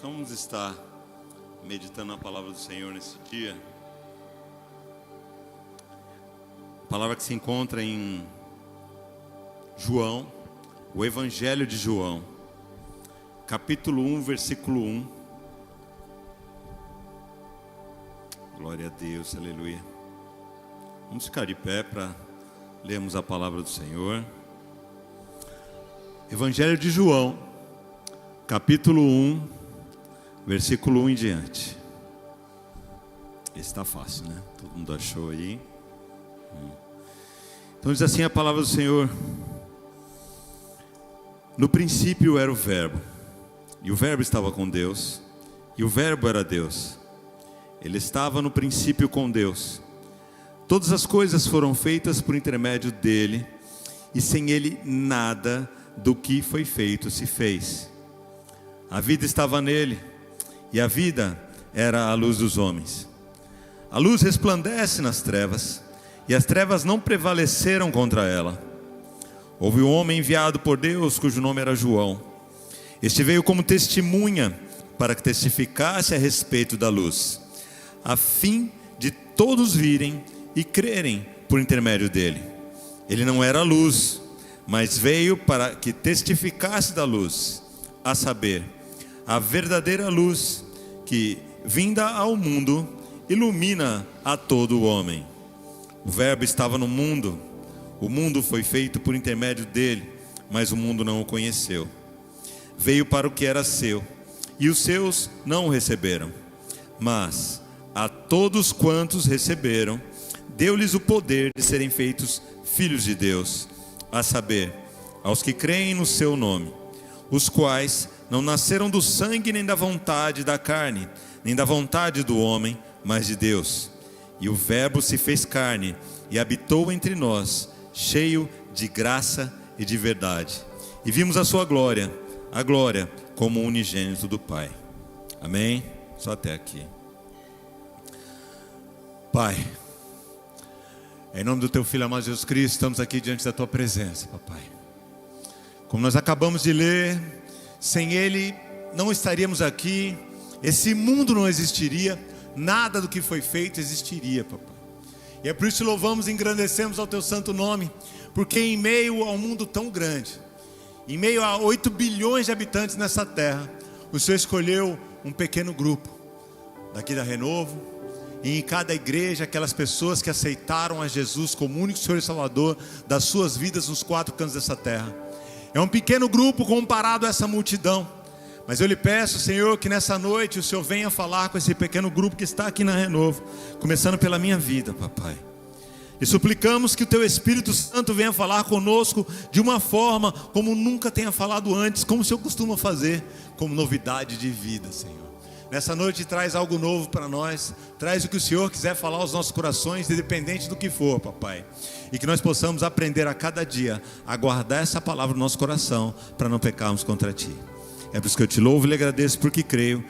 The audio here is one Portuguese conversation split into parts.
Vamos estar meditando na palavra do Senhor nesse dia. A palavra que se encontra em João, o Evangelho de João, capítulo 1, versículo 1. Glória a Deus, aleluia. Vamos ficar de pé para lermos a palavra do Senhor. Evangelho de João, capítulo 1, versículo 1 em diante. Esse está fácil, né? Todo mundo achou aí. Então diz assim a palavra do Senhor: no princípio era o Verbo, e o Verbo estava com Deus, e o Verbo era Deus. Ele estava no princípio com Deus. Todas as coisas foram feitas por intermédio dele, e sem ele nada do que foi feito se fez. A vida estava nele, e a vida era a luz dos homens. A luz resplandece nas trevas, e as trevas não prevaleceram contra ela. Houve um homem enviado por Deus, cujo nome era João. Este veio como testemunha, para que testificasse a respeito da luz, a fim de todos virem e crerem por intermédio dele. Ele não era a luz, mas veio para que testificasse da luz, a saber, a verdadeira luz que, vinda ao mundo, ilumina a todo o homem. O Verbo estava no mundo, o mundo foi feito por intermédio dele, mas o mundo não o conheceu. Veio para o que era seu, e os seus não o receberam. Mas a todos quantos receberam, deu-lhes o poder de serem feitos filhos de Deus, a saber, aos que creem no seu nome, os quais não nasceram do sangue nem da vontade da carne, nem da vontade do homem, mas de Deus. E o Verbo se fez carne e habitou entre nós, cheio de graça e de verdade. E vimos a sua glória, a glória como unigênito do Pai. Amém? Só até aqui. Pai, em nome do teu Filho amado Jesus Cristo, estamos aqui diante da tua presença, papai. Como nós acabamos de ler, sem ele não estaríamos aqui, esse mundo não existiria, nada do que foi feito existiria, papai. E é por isso que louvamos e engrandecemos ao teu santo nome, porque em meio ao mundo tão grande, em meio a 8 bilhões de habitantes nessa terra, o Senhor escolheu um pequeno grupo, daqui da Renovo, e em cada igreja, aquelas pessoas que aceitaram a Jesus como único Senhor e Salvador das suas vidas nos 4 cantos dessa terra. É um pequeno grupo comparado a essa multidão, mas eu lhe peço, Senhor, que nessa noite o Senhor venha falar com esse pequeno grupo que está aqui na Renovo, começando pela minha vida, papai. E suplicamos que o teu Espírito Santo venha falar conosco de uma forma como nunca tenha falado antes, como o Senhor costuma fazer, como novidade de vida, Senhor. Nessa noite traz algo novo para nós, traz o que o Senhor quiser falar aos nossos corações, independente do que for, papai. E que nós possamos aprender a cada dia a guardar essa palavra no nosso coração, para não pecarmos contra ti. É por isso que eu te louvo e lhe agradeço, porque creio,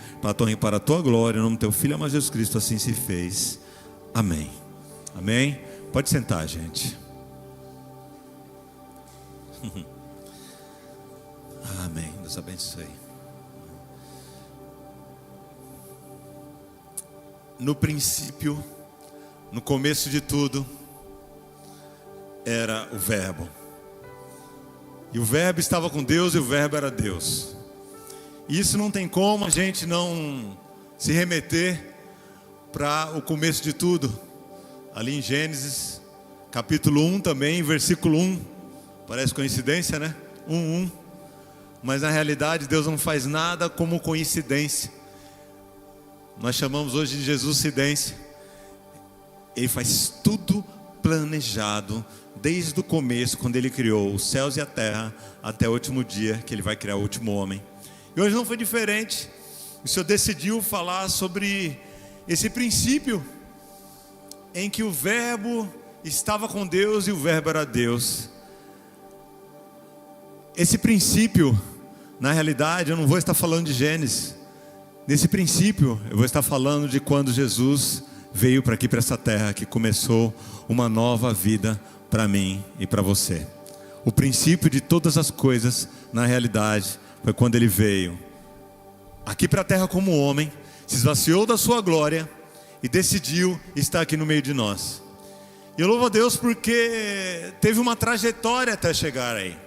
para a tua glória, em nome do teu Filho amado Jesus Cristo, assim se fez. Amém. Amém. Pode sentar, gente. Amém. Deus abençoe. No princípio, no começo de tudo, era o Verbo. E o Verbo estava com Deus e o Verbo era Deus. E isso não tem como a gente não se remeter para o começo de tudo. Ali em Gênesis, capítulo 1 também, versículo 1. Parece coincidência, né? 1:1. Mas na realidade Deus não faz nada como coincidência. Nós chamamos hoje de Jesuscidência. Ele faz tudo planejado, desde o começo, quando Ele criou os céus e a terra, até o último dia, que Ele vai criar o último homem. E hoje não foi diferente. O Senhor decidiu falar sobre esse princípio, em que o Verbo estava com Deus e o Verbo era Deus. Esse princípio, na realidade, eu não vou estar falando de Gênesis. Nesse princípio, eu vou estar falando de quando Jesus veio para aqui, para essa terra, que começou uma nova vida para mim e para você. O princípio de todas as coisas, na realidade, foi quando Ele veio aqui para a terra como homem, se esvaziou da sua glória e decidiu estar aqui no meio de nós. E eu louvo a Deus porque teve uma trajetória até chegar aí.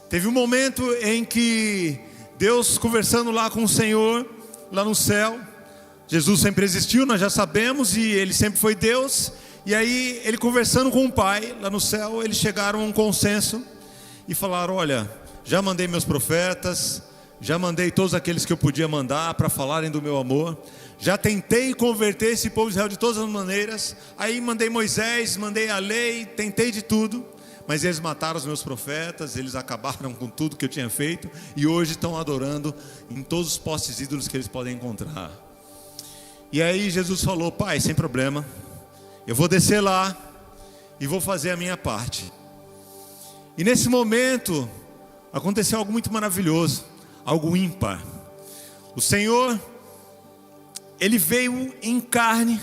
Teve um momento em que Deus conversando lá com o Senhor, lá no céu. Jesus sempre existiu, nós já sabemos, e Ele sempre foi Deus. E aí Ele conversando com o Pai, lá no céu, eles chegaram a um consenso e falaram: olha, já mandei meus profetas, já mandei todos aqueles que eu podia mandar para falarem do meu amor. Já tentei converter esse povo de Israel de todas as maneiras. Aí mandei Moisés, mandei a lei, tentei de tudo. Mas eles mataram os meus profetas, eles acabaram com tudo que eu tinha feito. E hoje estão adorando em todos os postes ídolos que eles podem encontrar. E aí Jesus falou: Pai, sem problema, eu vou descer lá e vou fazer a minha parte. E nesse momento aconteceu algo muito maravilhoso, algo ímpar. O Senhor, Ele veio em carne,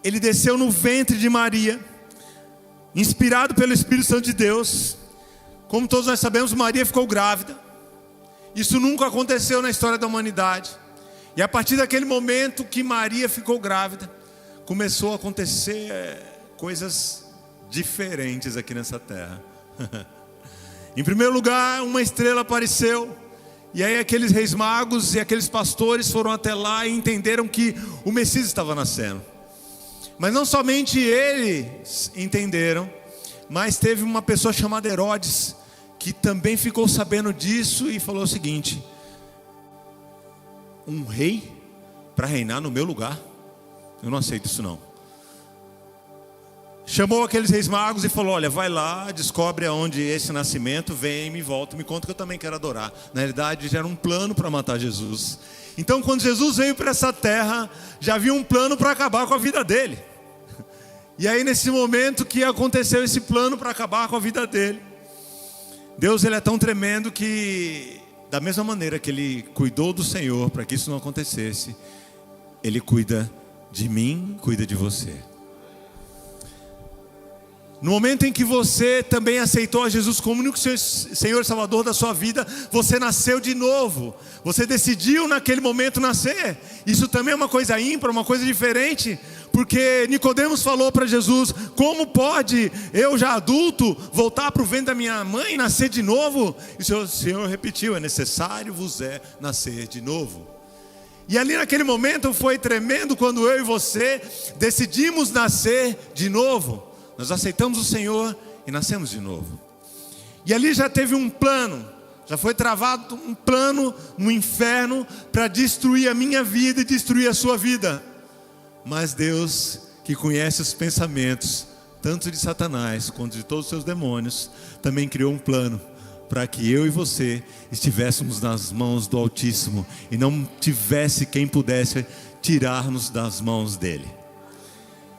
Ele desceu no ventre de Maria, inspirado pelo Espírito Santo de Deus. Como todos nós sabemos, Maria ficou grávida. Isso nunca aconteceu na história da humanidade. E a partir daquele momento que Maria ficou grávida, começou a acontecer coisas diferentes aqui nessa terra. Em primeiro lugar, uma estrela apareceu. E aí aqueles reis magos e aqueles pastores foram até lá e entenderam que o Messias estava nascendo. Mas não somente eles entenderam, mas teve uma pessoa chamada Herodes, que também ficou sabendo disso e falou o seguinte: um rei para reinar no meu lugar? Eu não aceito isso não. Chamou aqueles reis magos e falou: olha, vai lá, descobre aonde esse nascimento, vem, me volta, me conta que eu também quero adorar. Na realidade já era um plano para matar Jesus. Então quando Jesus veio para essa terra, já havia um plano para acabar com a vida dele. E aí nesse momento que aconteceu esse plano para acabar com a vida dele, Deus, Ele é tão tremendo que, da mesma maneira que Ele cuidou do Senhor para que isso não acontecesse, Ele cuida de mim, cuida de você. No momento em que você também aceitou a Jesus como único Senhor e Salvador da sua vida, você nasceu de novo. Você decidiu naquele momento nascer. Isso também é uma coisa ímpar, uma coisa diferente. Porque Nicodemos falou para Jesus: como pode eu já adulto voltar para o ventre da minha mãe e nascer de novo? E o Senhor repetiu: é necessário vos é nascer de novo. E ali naquele momento foi tremendo quando eu e você decidimos nascer de novo. Nós aceitamos o Senhor e nascemos de novo. E ali já teve um plano, já foi travado um plano no inferno para destruir a minha vida e destruir a sua vida. Mas Deus, que conhece os pensamentos, tanto de Satanás quanto de todos os seus demônios, também criou um plano para que eu e você estivéssemos nas mãos do Altíssimo e não tivesse quem pudesse tirar-nos das mãos dele.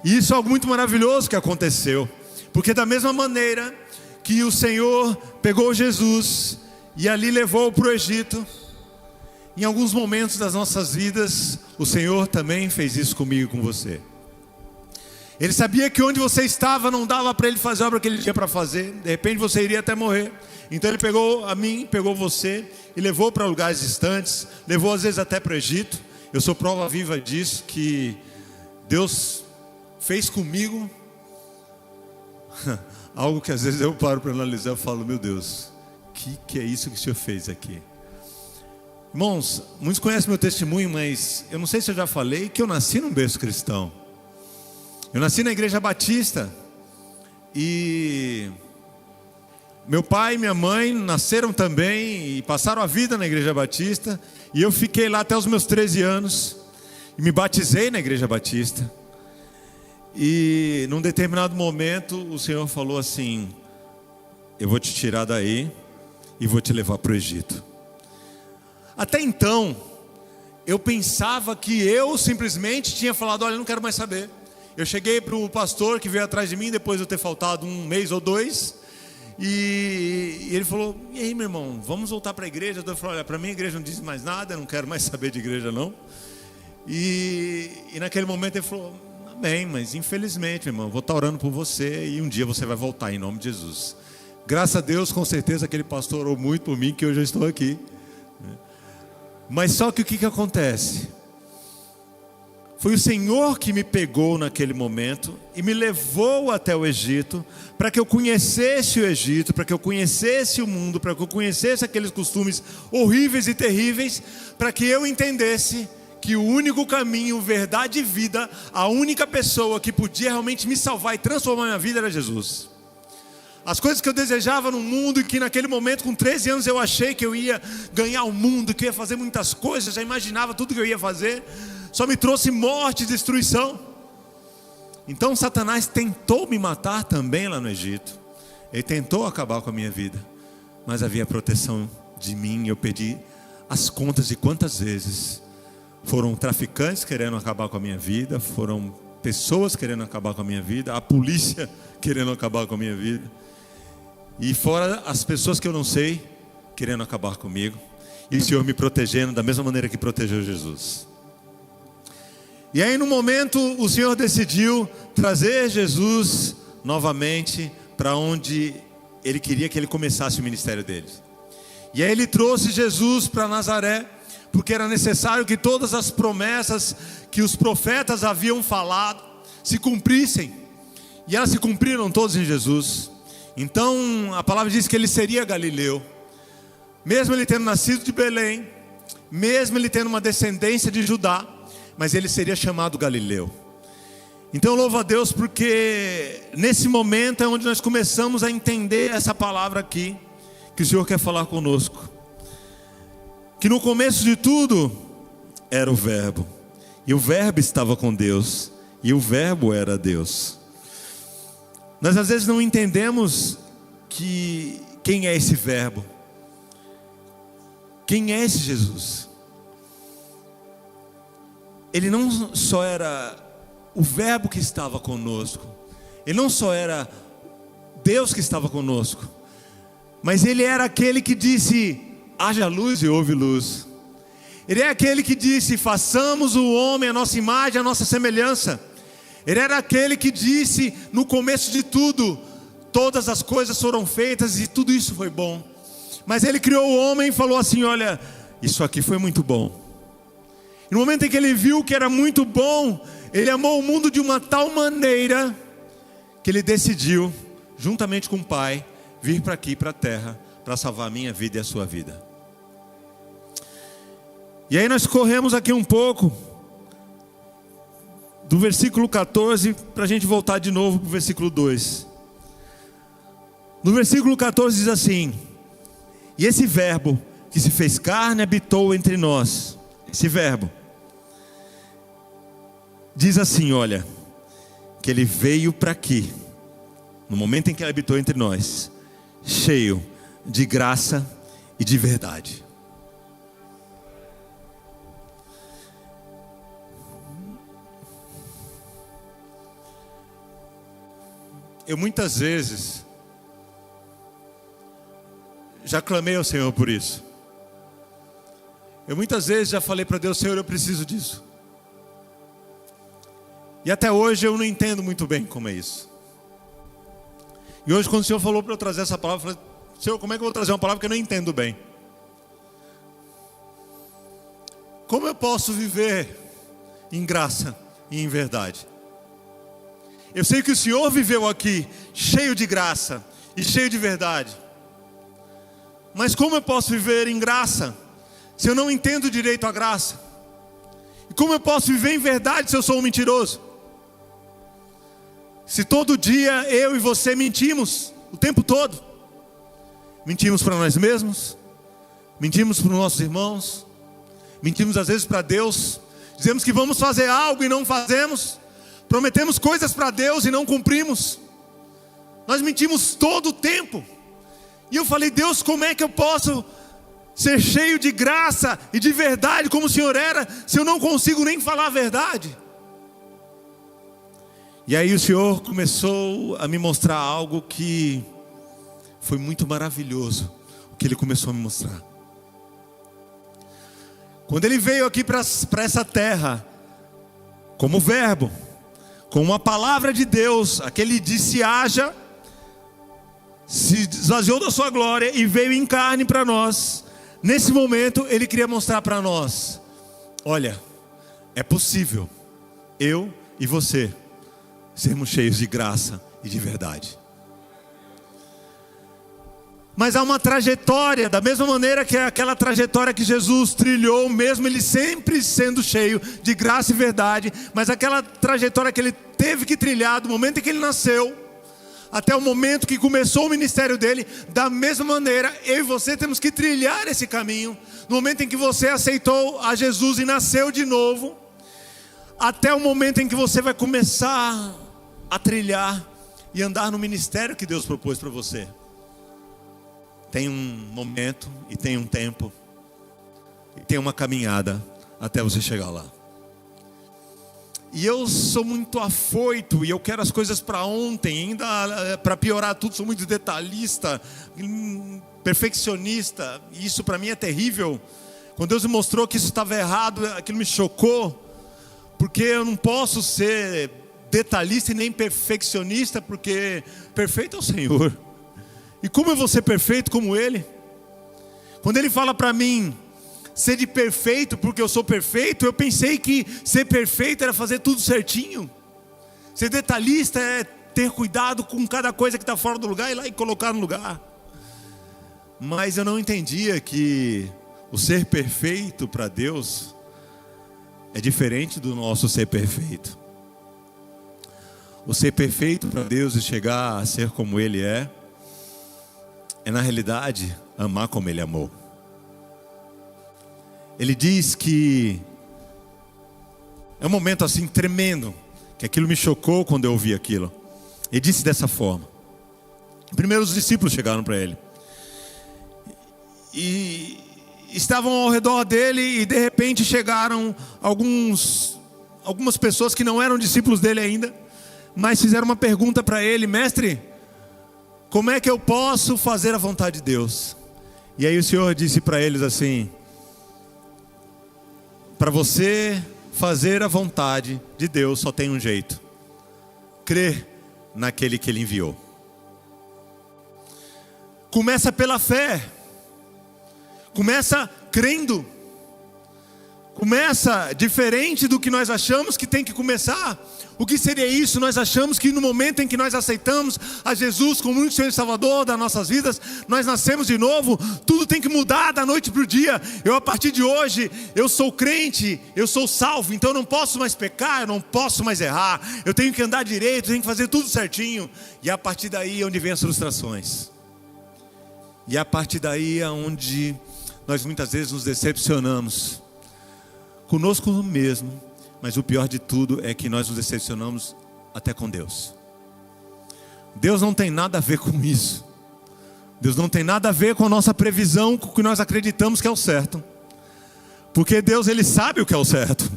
E isso é algo muito maravilhoso que aconteceu, porque da mesma maneira que o Senhor pegou Jesus e ali levou para o Egito, em alguns momentos das nossas vidas, o Senhor também fez isso comigo e com você. Ele sabia que onde você estava não dava para Ele fazer a obra que Ele tinha para fazer. De repente você iria até morrer. Então Ele pegou a mim, pegou você e levou para lugares distantes, levou às vezes até para o Egito. Eu sou prova viva disso, que Deus fez comigo algo que às vezes eu paro para analisar e falo: meu Deus, que é isso que o Senhor fez aqui? Irmãos, muitos conhecem meu testemunho, mas eu não sei se eu já falei que eu nasci num berço cristão. Eu nasci na Igreja Batista e meu pai e minha mãe nasceram também e passaram a vida na Igreja Batista. E eu fiquei lá até os meus 13 anos e me batizei na Igreja Batista. E num determinado momento o Senhor falou assim: eu vou te tirar daí e vou te levar para o Egito. Até então eu pensava que eu simplesmente tinha falado: olha, eu não quero mais saber. Eu cheguei para o pastor que veio atrás de mim, depois de eu ter faltado um mês ou dois, e ele falou: e aí, meu irmão, vamos voltar para a igreja? Eu falei: olha, para mim a igreja não diz mais nada, eu não quero mais saber de igreja não. E naquele momento ele falou: amém, mas infelizmente, meu irmão, eu vou estar orando por você e um dia você vai voltar em nome de Jesus. Graças a Deus, com certeza aquele pastor orou muito por mim, que hoje eu estou aqui. Mas só que o que acontece? Foi o Senhor que me pegou naquele momento e me levou até o Egito, para que eu conhecesse o Egito, para que eu conhecesse o mundo, para que eu conhecesse aqueles costumes horríveis e terríveis, para que eu entendesse que o único caminho, verdade e vida, a única pessoa que podia realmente me salvar e transformar minha vida era Jesus. As coisas que eu desejava no mundo, e que naquele momento com 13 anos eu achei que eu ia ganhar o mundo, que eu ia fazer muitas coisas, já imaginava tudo que eu ia fazer, só me trouxe morte e destruição. Então Satanás tentou me matar também lá no Egito. Ele tentou acabar com a minha vida, mas havia proteção de mim. Eu pedi as contas de quantas vezes foram traficantes querendo acabar com a minha vida, foram pessoas querendo acabar com a minha vida, a polícia querendo acabar com a minha vida, e fora as pessoas que eu não sei querendo acabar comigo, e o Senhor me protegendo da mesma maneira que protegeu Jesus. E aí no momento o Senhor decidiu trazer Jesus novamente para onde Ele queria que Ele começasse o ministério dele. E aí Ele trouxe Jesus para Nazaré, porque era necessário que todas as promessas que os profetas haviam falado se cumprissem. E elas se cumpriram todas em Jesus. Então a palavra diz que Ele seria galileu, mesmo Ele tendo nascido de Belém, mesmo Ele tendo uma descendência de Judá, mas Ele seria chamado Galileu. Então louvo a Deus, porque nesse momento é onde nós começamos a entender essa palavra aqui, que o Senhor quer falar conosco. Que no começo de tudo era o Verbo, e o Verbo estava com Deus, e o Verbo era Deus. Nós às vezes não entendemos quem é esse Verbo, quem é esse Jesus. Ele não só era o Verbo que estava conosco, Ele não só era Deus que estava conosco, mas Ele era aquele que disse: haja luz e houve luz. Ele é aquele que disse: façamos o homem a nossa imagem, a nossa semelhança. Ele era aquele que disse no começo de tudo: todas as coisas foram feitas e tudo isso foi bom. Mas Ele criou o homem e falou assim: olha, isso aqui foi muito bom. E no momento em que Ele viu que era muito bom, Ele amou o mundo de uma tal maneira que Ele decidiu, juntamente com o Pai, vir para aqui, para a terra, para salvar a minha vida e a sua vida. E aí nós corremos aqui um pouco do versículo 14, para a gente voltar de novo para o versículo 2. No versículo 14 diz assim: e esse Verbo que se fez carne habitou entre nós. Esse Verbo diz assim, olha, que Ele veio para aqui, no momento em que Ele habitou entre nós, cheio de graça e de verdade. Eu muitas vezes já clamei ao Senhor por isso. Eu muitas vezes já falei para Deus: Senhor, eu preciso disso. E até hoje eu não entendo muito bem como é isso. E hoje, quando o Senhor falou para eu trazer essa palavra, eu falei: Senhor, como é que eu vou trazer uma palavra que eu não entendo bem? Como eu posso viver em graça e em verdade? Eu sei que o Senhor viveu aqui cheio de graça e cheio de verdade. Mas como eu posso viver em graça se eu não entendo direito a graça? E como eu posso viver em verdade se eu sou um mentiroso? Se todo dia eu e você mentimos o tempo todo. Mentimos para nós mesmos, mentimos para os nossos irmãos, mentimos às vezes para Deus. Dizemos que vamos fazer algo e não fazemos. Prometemos coisas para Deus e não cumprimos. Nós mentimos todo o tempo. E eu falei: Deus, como é que eu posso ser cheio de graça e de verdade como o Senhor era, se eu não consigo nem falar a verdade? E aí o Senhor começou a me mostrar algo que foi muito maravilhoso, o que Ele começou a me mostrar. Quando Ele veio aqui para essa terra, como Verbo, com uma palavra de Deus, aquele disse haja, se esvaziou da sua glória e veio em carne para nós, Nesse momento ele queria mostrar para nós: olha, é possível eu e você sermos cheios de graça e de verdade. Mas há uma trajetória, da mesma maneira que é aquela trajetória que Jesus trilhou, mesmo ele sempre sendo cheio de graça e verdade, mas aquela trajetória que ele teve que trilhar do momento em que ele nasceu até o momento que começou o ministério dele, da mesma maneira eu e você temos que trilhar esse caminho. No momento em que você aceitou a Jesus e nasceu de novo, até o momento em que você vai começar a trilhar e andar no ministério que Deus propôs para você. Tem um momento e tem um tempo e tem uma caminhada até você chegar lá. E eu sou muito afoito e eu quero as coisas para ontem. Ainda para piorar tudo, sou muito detalhista, perfeccionista. E isso para mim é terrível. Quando Deus me mostrou que isso estava errado, aquilo me chocou. Porque eu não posso ser detalhista e nem perfeccionista, porque perfeito é o Senhor. E como eu vou ser perfeito como Ele? Quando Ele fala para mim, ser de perfeito porque eu sou perfeito, eu pensei que ser perfeito era fazer tudo certinho. Ser detalhista é ter cuidado com cada coisa que está fora do lugar e ir lá e colocar no lugar. Mas eu não entendia que o ser perfeito para Deus é diferente do nosso ser perfeito. O ser perfeito para Deus e chegar a ser como Ele é na realidade amar como Ele amou. Ele diz que é um momento assim tremendo, que aquilo me chocou quando eu ouvi aquilo. Ele disse dessa forma. Primeiro os discípulos chegaram para Ele e estavam ao redor dele, e de repente chegaram algumas pessoas que não eram discípulos dele ainda, mas fizeram uma pergunta para ele: mestre, como é que eu posso fazer a vontade de Deus? E aí o Senhor disse para eles assim: para você fazer a vontade de Deus só tem um jeito: crer naquele que Ele enviou. Começa pela fé, começa crendo, começa diferente do que nós achamos que tem que começar. O que seria isso? Nós achamos que no momento em que nós aceitamos a Jesus como único Senhor e Salvador das nossas vidas, nós nascemos de novo, tudo tem que mudar da noite para o dia. A partir de hoje, eu sou crente, eu sou salvo, então eu não posso mais pecar, eu não posso mais errar, eu tenho que andar direito, eu tenho que fazer tudo certinho. E a partir daí é onde vem as frustrações. E a partir daí é onde nós muitas vezes nos decepcionamos conosco mesmo. Mas o pior de tudo é que nós nos decepcionamos até com Deus. Deus não tem nada a ver com isso. Deus não tem nada a ver com a nossa previsão, com o que nós acreditamos que é o certo. Porque Deus, Ele sabe o que é o certo.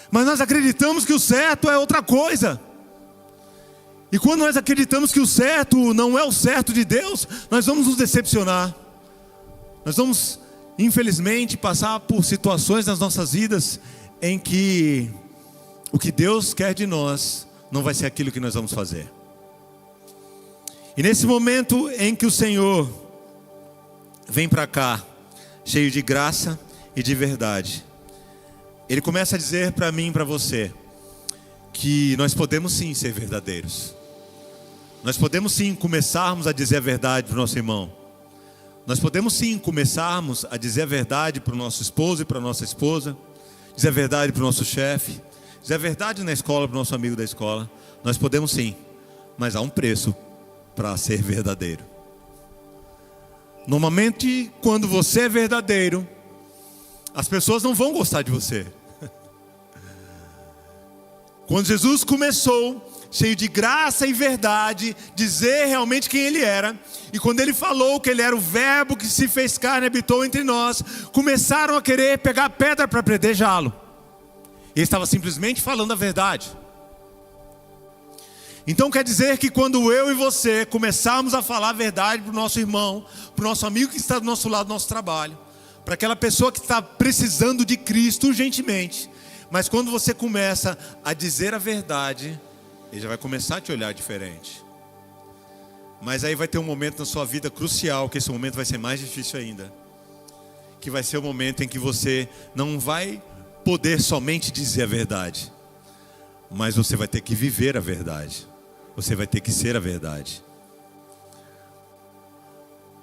Mas nós acreditamos que o certo é outra coisa. E quando nós acreditamos que o certo não é o certo de Deus, nós vamos nos decepcionar. Nós vamos, infelizmente, passar por situações nas nossas vidas em que o que Deus quer de nós não vai ser aquilo que nós vamos fazer. E nesse momento em que o Senhor vem para cá, cheio de graça e de verdade, Ele começa a dizer para mim e para você que nós podemos sim ser verdadeiros. Nós podemos sim começarmos a dizer a verdade para o nosso irmão. Nós podemos sim começarmos a dizer a verdade para o nosso esposo e para a nossa esposa, dizer a verdade para o nosso chefe, dizer a verdade na escola para o nosso amigo da escola. Nós podemos sim, mas há um preço para ser verdadeiro. Normalmente, quando você é verdadeiro, as pessoas não vão gostar de você. Quando Jesus começou, cheio de graça e verdade, dizer realmente quem Ele era, e quando Ele falou que Ele era o Verbo que se fez carne e habitou entre nós, começaram a querer pegar pedra para apedrejá-lo. Ele estava simplesmente falando a verdade. Então quer dizer que quando eu e você começarmos a falar a verdade para o nosso irmão, para o nosso amigo que está do nosso lado do nosso trabalho, para aquela pessoa que está precisando de Cristo urgentemente, mas quando você começa a dizer a verdade, Ele já vai começar a te olhar diferente. Mas aí vai ter um momento na sua vida crucial, que esse momento vai ser mais difícil ainda. que vai ser o momento em que você não vai poder somente dizer a verdade, mas você vai ter que viver a verdade. Você vai ter que ser a verdade.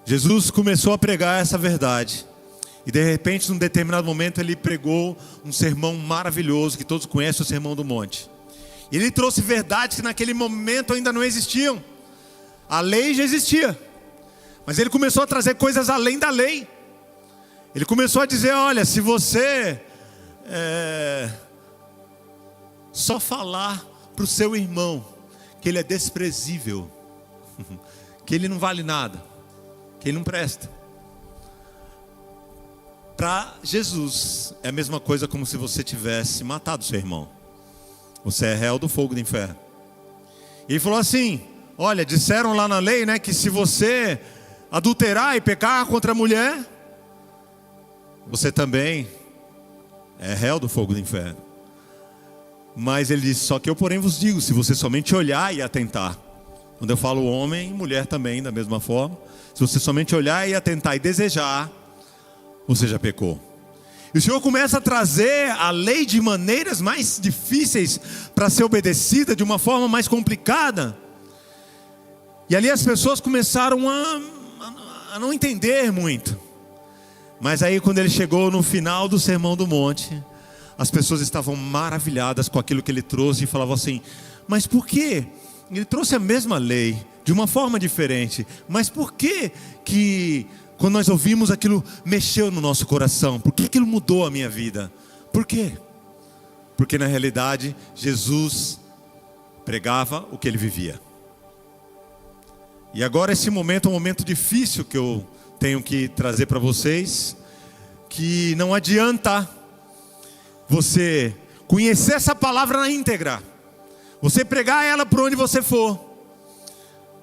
Jesus começou a pregar essa verdade. E de repente, num determinado momento, ele pregou um sermão maravilhoso, que todos conhecem, o Sermão do Monte. E ele trouxe verdades que naquele momento ainda não existiam. A lei já existia, mas ele começou a trazer coisas além da lei. Ele começou a dizer, olha, se você só falar para o seu irmão que ele é desprezível, que ele não vale nada, que ele não presta, para Jesus é a mesma coisa como se você tivesse matado seu irmão. Você é réu do fogo do inferno. E ele falou assim, olha, disseram lá na lei, né, que se você adulterar e pecar contra a mulher, você também é réu do fogo do inferno. Mas ele disse, só que eu porém vos digo, se você somente olhar e atentar. Quando eu falo homem e mulher também, da mesma forma. Se você somente olhar e atentar e desejar, você já pecou. E o Senhor começa a trazer a lei de maneiras mais difíceis para ser obedecida, de uma forma mais complicada. E ali as pessoas começaram a não entender muito. Mas aí quando ele chegou no final do Sermão do Monte, as pessoas estavam maravilhadas com aquilo que ele trouxe e falavam assim, mas por quê? Ele trouxe a mesma lei, de uma forma diferente, mas por que quando nós ouvimos aquilo mexeu no nosso coração? Por que aquilo mudou a minha vida? Por quê? Porque na realidade Jesus pregava o que ele vivia. E agora esse momento é um momento difícil que eu tenho que trazer para vocês, que não adianta você conhecer essa palavra na íntegra, você pregar ela por onde você for,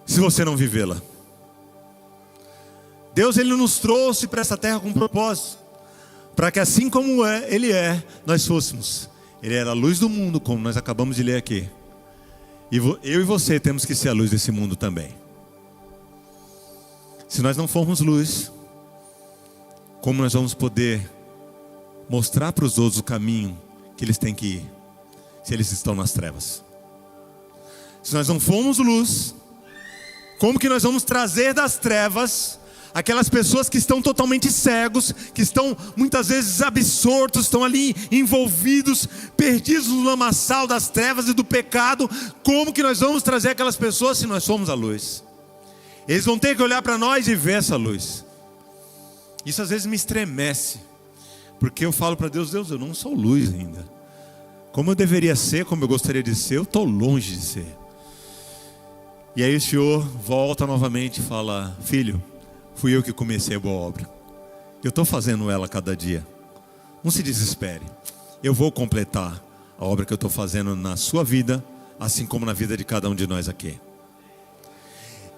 se você não vivê-la. Deus, ele nos trouxe para essa terra com um propósito, para que assim como ele é, nós fôssemos. Ele era a luz do mundo, como nós acabamos de ler aqui. E eu e você temos que ser a luz desse mundo também. Se nós não formos luz, como nós vamos poder mostrar para os outros o caminho que eles têm que ir, se eles estão nas trevas? Se nós não formos luz, como que nós vamos trazer das trevas aquelas pessoas que estão totalmente cegos, que estão muitas vezes absortos, estão ali envolvidos, perdidos no lamaçal das trevas e do pecado? Como que nós vamos trazer aquelas pessoas se nós somos a luz? Eles vão ter que olhar para nós e ver essa luz. Isso às vezes me estremece, porque eu falo para Deus, Deus, eu não sou luz ainda. Como eu deveria ser, como eu gostaria de ser, eu estou longe de ser. E aí o Senhor volta novamente e fala, filho, fui eu que comecei a boa obra. Eu estou fazendo ela cada dia. Não se desespere. Eu vou completar a obra que eu estou fazendo na sua vida, assim como na vida de cada um de nós aqui.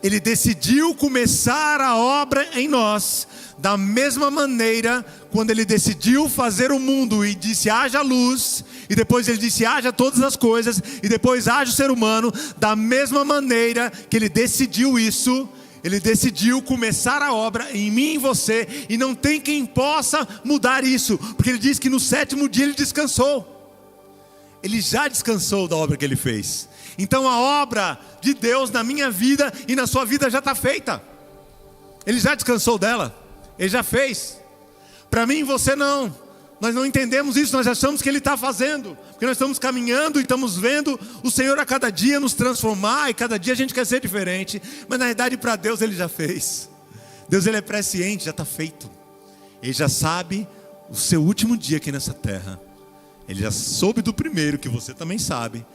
Ele decidiu começar a obra em nós, da mesma maneira, quando ele decidiu fazer o mundo e disse, haja luz, e depois ele disse, haja todas as coisas, e depois haja o ser humano, da mesma maneira que ele decidiu isso, ele decidiu começar a obra em mim e em você, e não tem quem possa mudar isso, porque ele diz que no 7º dia ele descansou. Ele já descansou da obra que ele fez. Então a obra de Deus na minha vida e na sua vida já está feita. Ele já descansou dela. Ele já fez. Para mim e você não. Nós não entendemos isso. Nós achamos que Ele está fazendo, porque nós estamos caminhando e estamos vendo o Senhor a cada dia nos transformar, e cada dia a gente quer ser diferente. Mas na verdade para Deus Ele já fez. Deus, Ele é presciente, já está feito. Ele já sabe o seu último dia aqui nessa terra. Ele já soube do primeiro, que você também sabe,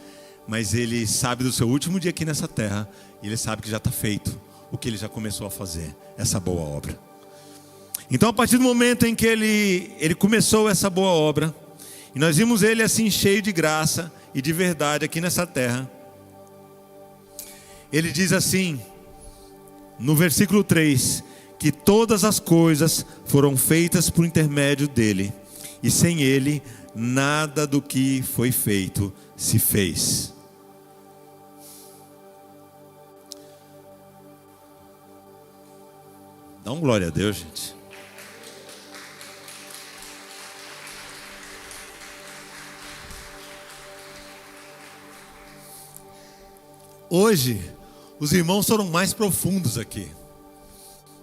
mas Ele sabe do seu último dia aqui nessa terra, e Ele sabe que já está feito o que Ele já começou a fazer, essa boa obra. Então a partir do momento em que Ele começou essa boa obra, e nós vimos Ele assim cheio de graça e de verdade aqui nessa terra, Ele diz assim, no versículo 3, que todas as coisas foram feitas por intermédio dEle, e sem Ele nada do que foi feito se fez. Dá um glória a Deus, gente. Hoje, os irmãos foram mais profundos aqui.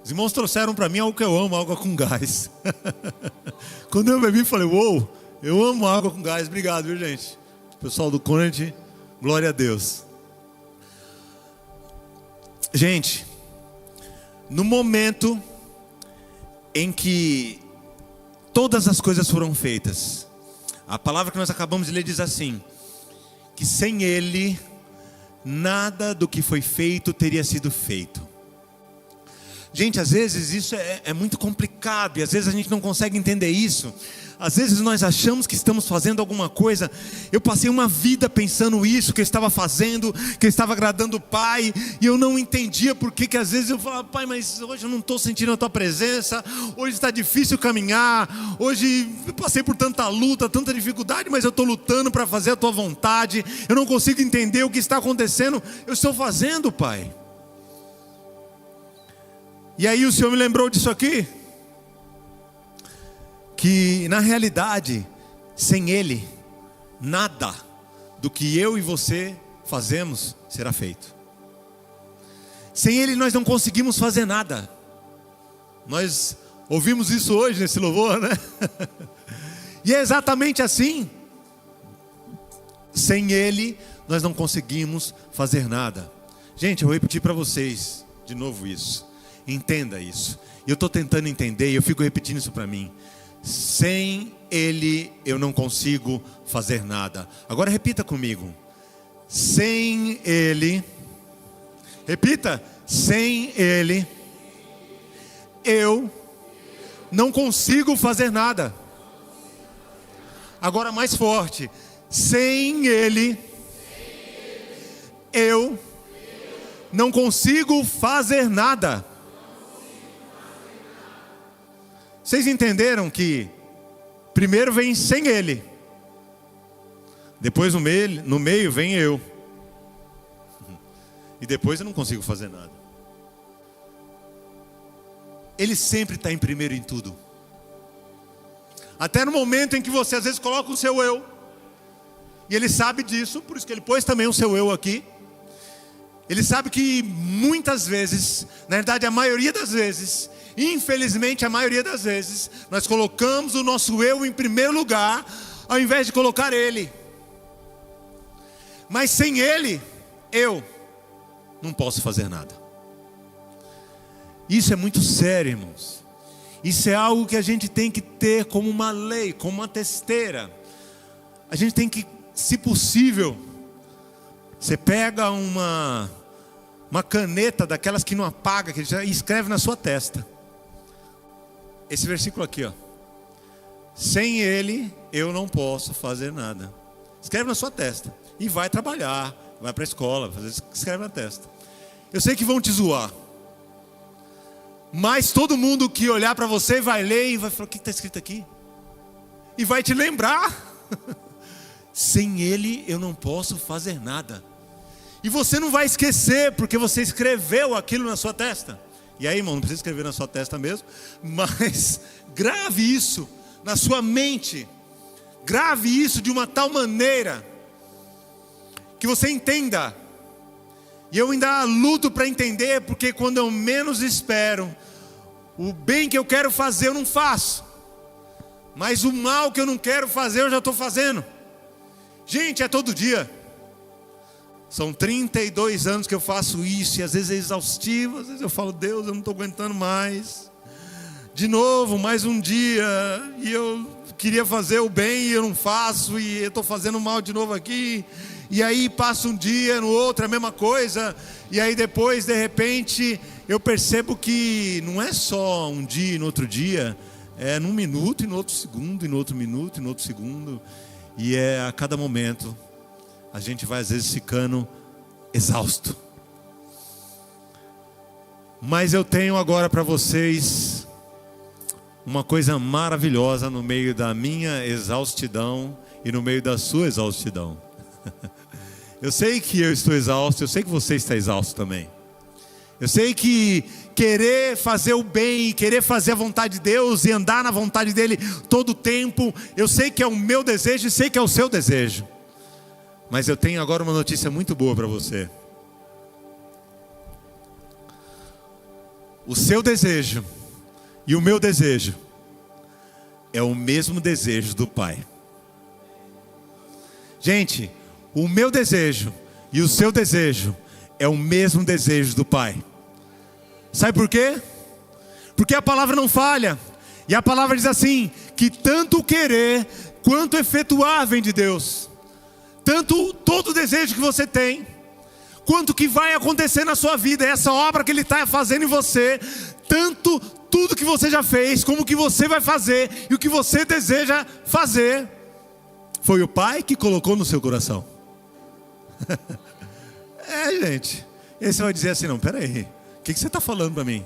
Os irmãos trouxeram para mim algo que eu amo, água com gás. Quando eu bebi, falei, uou, eu amo água com gás. Obrigado, viu, gente? Pessoal do Conde, glória a Deus. Gente, no momento em que todas as coisas foram feitas, a palavra que nós acabamos de ler diz assim, que sem Ele, nada do que foi feito teria sido feito. Gente, às vezes isso é muito complicado, e às vezes a gente não consegue entender isso. Às vezes nós achamos que estamos fazendo alguma coisa. Eu passei uma vida pensando isso, que eu estava fazendo, que eu estava agradando o Pai, e eu não entendia por que às vezes eu falava, Pai, mas hoje eu não estou sentindo a Tua presença, hoje está difícil caminhar, hoje eu passei por tanta luta, tanta dificuldade, mas eu estou lutando para fazer a Tua vontade, eu não consigo entender o que está acontecendo, eu estou fazendo, Pai. E aí o Senhor me lembrou disso aqui, que na realidade, sem Ele, nada do que eu e você fazemos será feito. Sem Ele nós não conseguimos fazer nada. Nós ouvimos isso hoje nesse louvor, né? E é exatamente assim. Sem Ele nós não conseguimos fazer nada. Gente, eu vou repetir para vocês de novo isso. Entenda isso. Eu estou tentando entender e eu fico repetindo isso para mim. Sem Ele eu não consigo fazer nada. Agora repita comigo. Sem Ele. Repita. Sem Ele eu não consigo fazer nada. Agora mais forte. Sem Ele eu não consigo fazer nada. Vocês entenderam que primeiro vem sem Ele, depois no meio vem eu, e depois eu não consigo fazer nada. Ele sempre está em primeiro em tudo. Até no momento em que você às vezes coloca o seu eu, e Ele sabe disso, por isso que Ele pôs também o seu eu aqui. Ele sabe que muitas vezes, na verdade a maioria das vezes, infelizmente a maioria das vezes, nós colocamos o nosso eu em primeiro lugar, ao invés de colocar Ele. Mas sem Ele, eu não posso fazer nada. Isso é muito sério, irmãos. Isso é algo que a gente tem que ter como uma lei, como uma testeira. A gente tem que, se possível, você pega uma caneta daquelas que não apaga, que já escreve na sua testa. Esse versículo aqui, ó. Sem Ele eu não posso fazer nada. Escreve na sua testa. E vai trabalhar, vai para a escola, escreve na testa. Eu sei que vão te zoar. Mas todo mundo que olhar para você vai ler e vai falar, o que está escrito aqui? E vai te lembrar. Sem Ele eu não posso fazer nada. E você não vai esquecer, porque você escreveu aquilo na sua testa. E aí, irmão, não precisa escrever na sua testa mesmo, mas grave isso na sua mente. Grave isso de uma tal maneira que você entenda. E eu ainda luto para entender, porque quando eu menos espero, o bem que eu quero fazer eu não faço, mas o mal que eu não quero fazer eu já estou fazendo. Gente, é todo dia. São 32 anos que eu faço isso, e às vezes é exaustivo, às vezes eu falo, Deus, eu não estou aguentando mais. De novo, mais um dia, e eu queria fazer o bem e eu não faço, e eu estou fazendo mal de novo aqui. E aí passa um dia, no outro a mesma coisa, e aí depois, de repente, eu percebo que não é só um dia e no outro dia, é num minuto e no outro segundo, e no outro minuto e no outro segundo, e é a cada momento. A gente vai às vezes ficando exausto. Mas eu tenho agora para vocês uma coisa maravilhosa no meio da minha exaustidão e no meio da sua exaustidão. Eu sei que eu estou exausto, eu sei que você está exausto também. Eu sei que querer fazer o bem, querer fazer a vontade de Deus e andar na vontade dEle todo o tempo, eu sei que é o meu desejo e sei que é o seu desejo. Mas eu tenho agora uma notícia muito boa para você. o seu desejo e o meu desejo é o mesmo desejo do Pai. Gente, o meu desejo e o seu desejo é o mesmo desejo do Pai. Sabe por quê? Porque a palavra não falha. E a palavra diz assim, que tanto o querer quanto efetuar vem de Deus. Tanto todo desejo que você tem, quanto que vai acontecer na sua vida, essa obra que Ele está fazendo em você, tanto tudo que você já fez, como o que você vai fazer e o que você deseja fazer, foi o Pai que colocou no seu coração. Gente, e aí você vai dizer assim, não, peraí, o que você está falando para mim?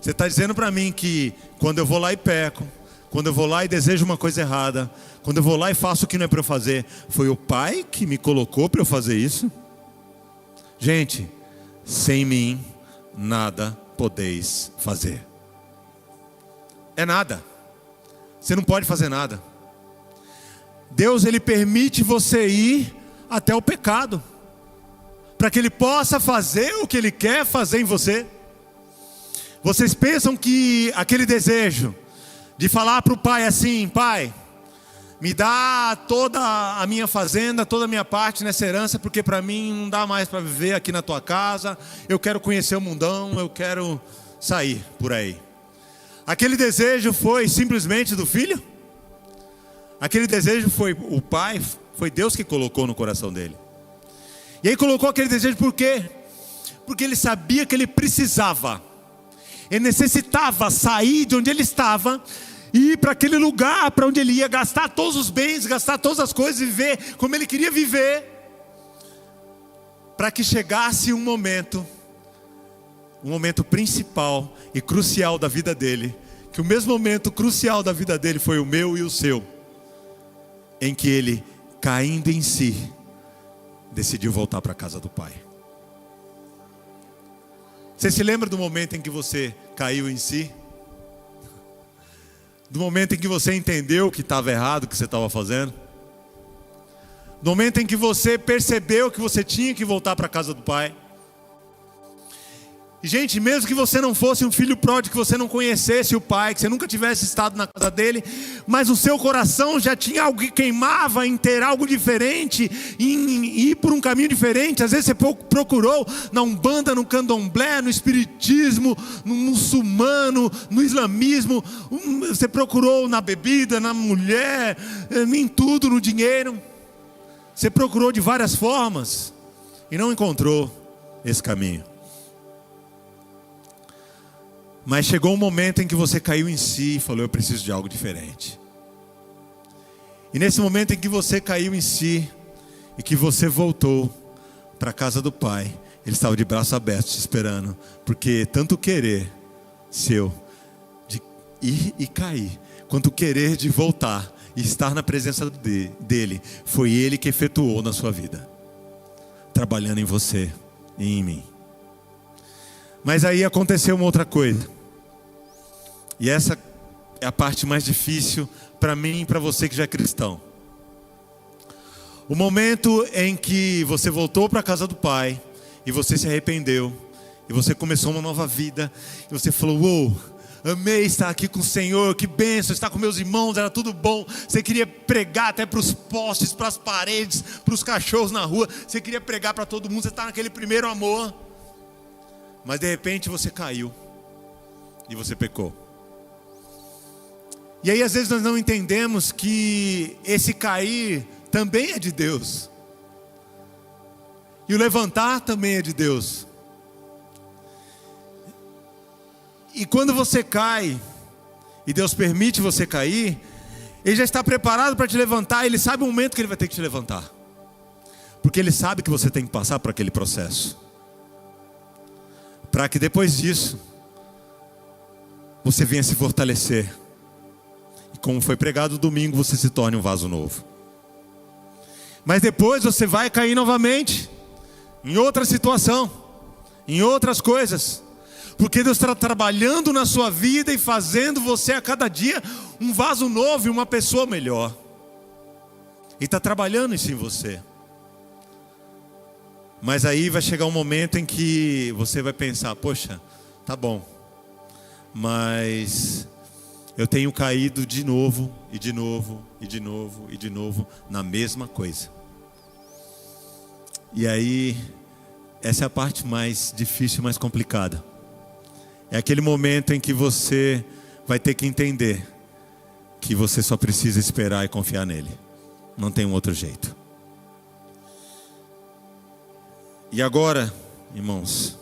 Você está dizendo para mim que quando eu vou lá e peco, quando eu vou lá e desejo uma coisa errada, quando eu vou lá e faço o que não é para eu fazer, foi o Pai que me colocou para eu fazer isso? Gente, sem mim nada podeis fazer. É nada. Você não pode fazer nada. Deus, Ele permite você ir até o pecado, para que Ele possa fazer o que Ele quer fazer em você. Vocês pensam que aquele desejo de falar para o pai assim, pai, me dá toda a minha fazenda, toda a minha parte nessa herança, porque para mim não dá mais para viver aqui na tua casa, eu quero conhecer o mundão, eu quero sair por aí. Aquele desejo foi simplesmente do filho? Aquele desejo foi o pai, foi Deus que colocou no coração dele. E aí colocou aquele desejo por quê? Porque ele sabia que ele precisava, ele necessitava sair de onde ele estava e ir para aquele lugar para onde ele ia gastar todos os bens, gastar todas as coisas, viver como ele queria viver, para que chegasse um momento principal e crucial da vida dele, que o mesmo momento crucial da vida dele foi o meu e o seu, em que ele, caindo em si, decidiu voltar para a casa do Pai. Você se lembra do momento em que você caiu em si? Do momento em que você entendeu que estava errado o que você estava fazendo? Do momento em que você percebeu que você tinha que voltar para a casa do Pai? E, gente, mesmo que você não fosse um filho pródigo, que você não conhecesse o Pai, que você nunca tivesse estado na casa dele, mas o seu coração já tinha algo que queimava em ter algo diferente, em ir por um caminho diferente. Às vezes você procurou na Umbanda, no Candomblé, no Espiritismo, no muçulmano, no islamismo. Você procurou na bebida, na mulher, em tudo, no dinheiro. Você procurou de várias formas e não encontrou esse caminho. Mas chegou um momento em que você caiu em si e falou, eu preciso de algo diferente. E nesse momento em que você caiu em si e que você voltou para a casa do Pai, Ele estava de braços abertos te esperando, porque tanto o querer seu de ir e cair, quanto o querer de voltar e estar na presença dele, foi Ele que efetuou na sua vida, trabalhando em você e em mim. Mas aí aconteceu uma outra coisa. E essa é a parte mais difícil para mim e para você que já é cristão. O momento em que você voltou para a casa do Pai e você se arrependeu e você começou uma nova vida e você falou, uou, amei estar aqui com o Senhor, que bênção, estar com meus irmãos, era tudo bom. Você queria pregar até para os postes, para as paredes, para os cachorros na rua, você queria pregar para todo mundo, você está naquele primeiro amor. Mas de repente você caiu e você pecou. E aí às vezes nós não entendemos que esse cair também é de Deus. E o levantar também é de Deus. E quando você cai, e Deus permite você cair, Ele já está preparado para te levantar, Ele sabe o momento que Ele vai ter que te levantar. Porque Ele sabe que você tem que passar por aquele processo. Para que depois disso, você venha se fortalecer. E como foi pregado domingo, você se torne um vaso novo. Mas depois você vai cair novamente, em outra situação, em outras coisas. Porque Deus está trabalhando na sua vida e fazendo você a cada dia um vaso novo e uma pessoa melhor. E está trabalhando isso em você. Mas aí vai chegar um momento em que você vai pensar, poxa, tá bom, mas eu tenho caído de novo, e de novo, e de novo, e de novo, na mesma coisa. E aí, essa é a parte mais difícil, mais complicada. É aquele momento em que você vai ter que entender que você só precisa esperar e confiar nele. Não tem um outro jeito. E agora, irmãos,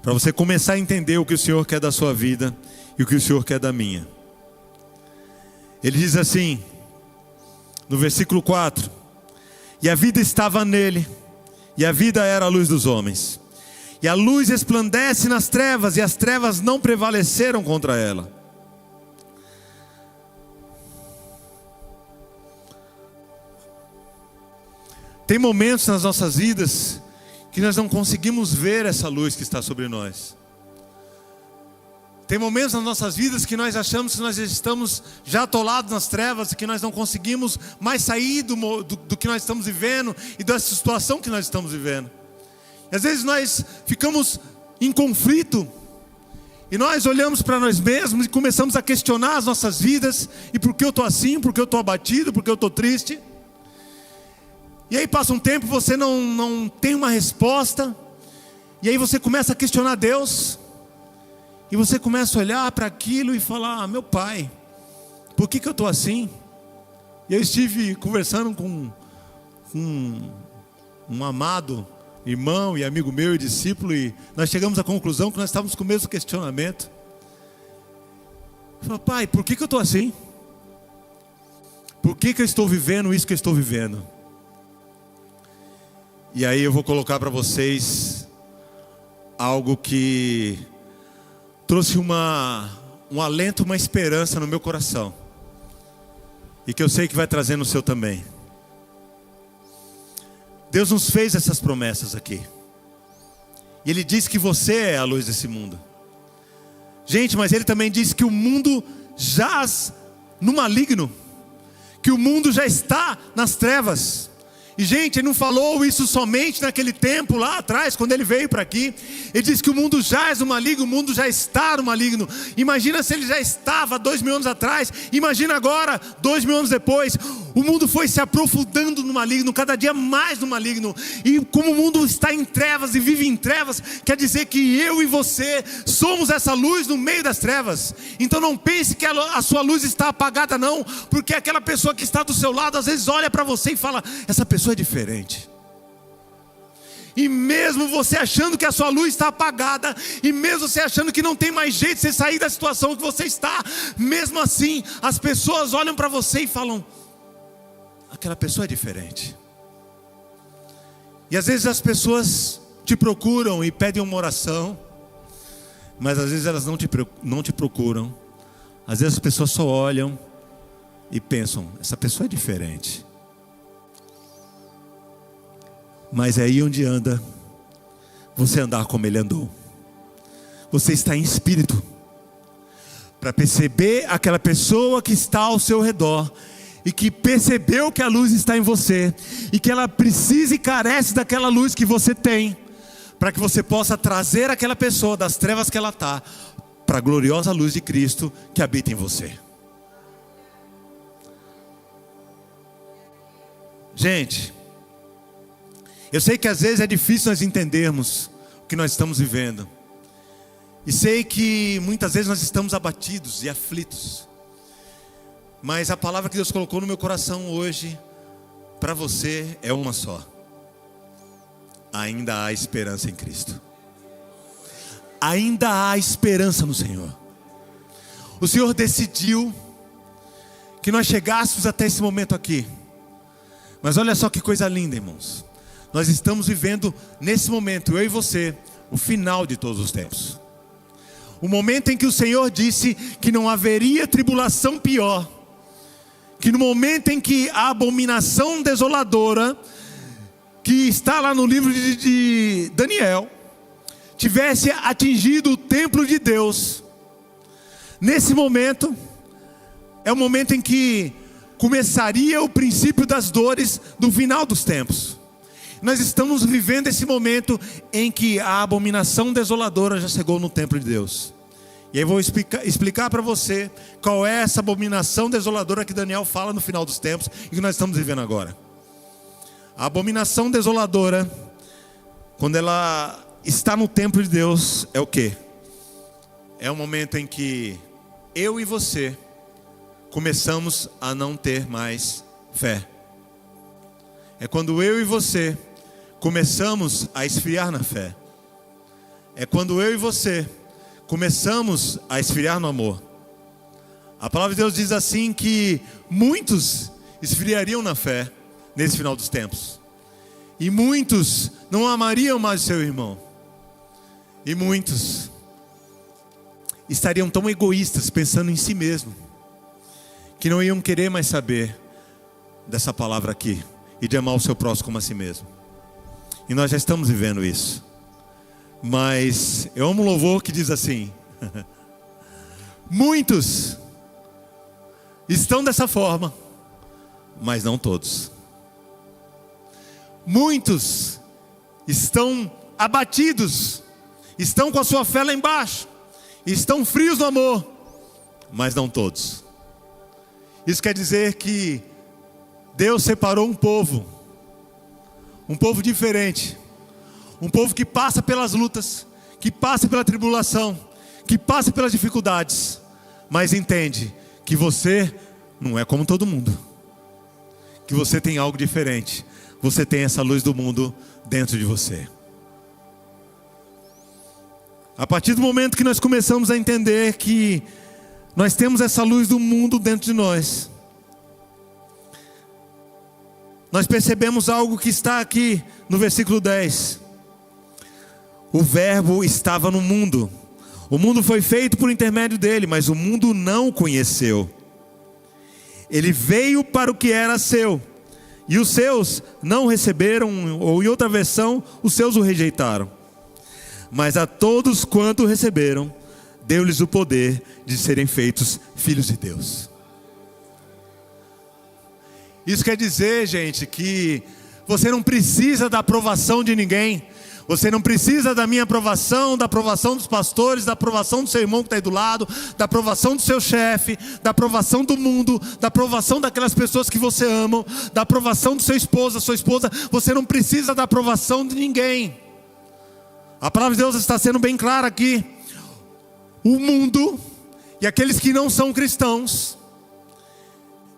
para você começar a entender o que o Senhor quer da sua vida e o que o Senhor quer da minha. Ele diz assim, no versículo 4: e a vida estava nele, e a vida era a luz dos homens. E a luz resplandece nas trevas, e as trevas não prevaleceram contra ela. Tem momentos nas nossas vidas que nós não conseguimos ver essa luz que está sobre nós. Tem momentos nas nossas vidas que nós achamos que nós estamos já atolados nas trevas e que nós não conseguimos mais sair do que nós estamos vivendo e dessa situação que nós estamos vivendo. E às vezes nós ficamos em conflito e nós olhamos para nós mesmos e começamos a questionar as nossas vidas. E por que eu estou assim? Por que eu estou abatido? Por que eu estou triste? E aí passa um tempo, você não tem uma resposta. E aí você começa a questionar Deus. E você começa a olhar para aquilo e falar: meu pai, por que eu estou assim? E eu estive conversando com um amado irmão e amigo meu e discípulo, e nós chegamos à conclusão que nós estávamos com o mesmo questionamento. Eu falei: pai, por que eu estou assim? Por que eu estou vivendo isso que eu estou vivendo? E aí eu vou colocar para vocês algo que trouxe um alento, uma esperança no meu coração, e que eu sei que vai trazer no seu também. Deus nos fez essas promessas aqui, e Ele diz que você é a luz desse mundo. Gente, mas Ele também diz que o mundo jaz no maligno, que o mundo já está nas trevas. E gente, Ele não falou isso somente naquele tempo lá atrás, quando Ele veio para aqui. Ele disse que o mundo jaz no maligno, o mundo já está no maligno. Imagina se Ele já estava 2000 anos atrás, imagina agora, 2000 anos depois. O mundo foi se aprofundando no maligno, cada dia mais no maligno. E como o mundo está em trevas e vive em trevas, quer dizer que eu e você somos essa luz no meio das trevas. Então não pense que a sua luz está apagada, não. Porque aquela pessoa que está do seu lado às vezes olha para você e fala: essa pessoa é diferente. E mesmo você achando que a sua luz está apagada, e mesmo você achando que não tem mais jeito de você sair da situação que você está, mesmo assim as pessoas olham para você e falam: aquela pessoa é diferente. E às vezes as pessoas te procuram e pedem uma oração, mas às vezes elas não te procuram. Às vezes as pessoas só olham e pensam: essa pessoa é diferente. Mas é aí onde anda você andar como Ele andou. Você está em espírito para perceber aquela pessoa que está ao seu redor e que percebeu que a luz está em você e que ela precisa e carece daquela luz que você tem, para que você possa trazer aquela pessoa das trevas que ela está para a gloriosa luz de Cristo que habita em você. Gente, eu sei que às vezes é difícil nós entendermos o que nós estamos vivendo. E sei que muitas vezes nós estamos abatidos e aflitos. Mas a palavra que Deus colocou no meu coração hoje para você é uma só: ainda há esperança em Cristo. Ainda há esperança no Senhor. O Senhor decidiu que nós chegássemos até esse momento aqui. Mas olha só que coisa linda, irmãos. Nós estamos vivendo nesse momento, eu e você, o final de todos os tempos. O momento em que o Senhor disse que não haveria tribulação pior, que no momento em que a abominação desoladora, que está lá no livro de Daniel, tivesse atingido o templo de Deus. Nesse momento, é o momento em que começaria o princípio das dores do final dos tempos. Nós estamos vivendo esse momento em que a abominação desoladora já chegou no templo de Deus. E aí eu vou explicar para você qual é essa abominação desoladora que Daniel fala no final dos tempos e que nós estamos vivendo agora. A abominação desoladora, quando ela está no templo de Deus, é o quê? É o momento em que eu e você começamos a não ter mais fé. É quando eu e você começamos a esfriar na fé. É quando eu e você começamos a esfriar no amor. A palavra de Deus diz assim que muitos esfriariam na fé nesse final dos tempos. E muitos não amariam mais o seu irmão. E muitos estariam tão egoístas, pensando em si mesmo, que não iam querer mais saber dessa palavra aqui e de amar o seu próximo como a si mesmo. E nós já estamos vivendo isso. Mas eu amo um louvor que diz assim: muitos estão dessa forma, mas não todos. Muitos estão abatidos, estão com a sua fé lá embaixo, estão frios no amor, mas não todos. Isso quer dizer que Deus separou um povo diferente, um povo que passa pelas lutas, que passa pela tribulação, que passa pelas dificuldades, mas entende que você não é como todo mundo, que você tem algo diferente, você tem essa luz do mundo dentro de você. A partir do momento que nós começamos a entender que nós temos essa luz do mundo dentro de nós, nós percebemos algo que está aqui no versículo 10. O verbo estava no mundo. O mundo foi feito por intermédio dele, mas o mundo não o conheceu. Ele veio para o que era seu, e os seus não o receberam, ou em outra versão, os seus o rejeitaram. Mas a todos quanto o receberam, deu-lhes o poder de serem feitos filhos de Deus. Isso quer dizer, gente, que você não precisa da aprovação de ninguém. Você não precisa da minha aprovação, da aprovação dos pastores, da aprovação do seu irmão que está aí do lado, da aprovação do seu chefe, da aprovação do mundo, da aprovação daquelas pessoas que você ama, da aprovação do seu esposo, da sua esposa. Você não precisa da aprovação de ninguém. A palavra de Deus está sendo bem clara aqui. O mundo e aqueles que não são cristãos,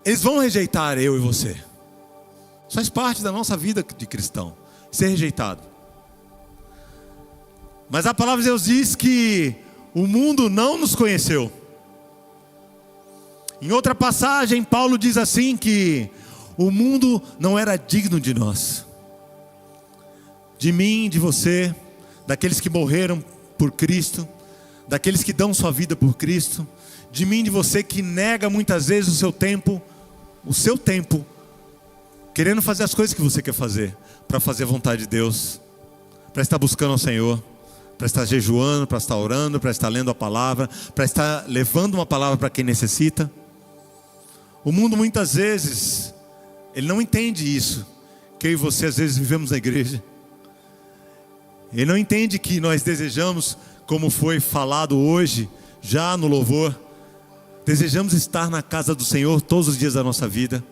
eles vão rejeitar eu e você. Isso faz parte da nossa vida de cristão, ser rejeitado. Mas a palavra de Deus diz que o mundo não nos conheceu. Em outra passagem, Paulo diz assim que o mundo não era digno de nós, de mim, de você, daqueles que morreram por Cristo, daqueles que dão sua vida por Cristo, de mim, de você que nega muitas vezes o seu tempo, querendo fazer as coisas que você quer fazer, para fazer a vontade de Deus, para estar buscando ao Senhor, para estar jejuando, para estar orando, para estar lendo a palavra, para estar levando uma palavra para quem necessita. O mundo muitas vezes, ele não entende isso, que eu e você às vezes vivemos na igreja. Ele não entende que nós desejamos, como foi falado hoje, já no louvor, desejamos estar na casa do Senhor todos os dias da nossa vida.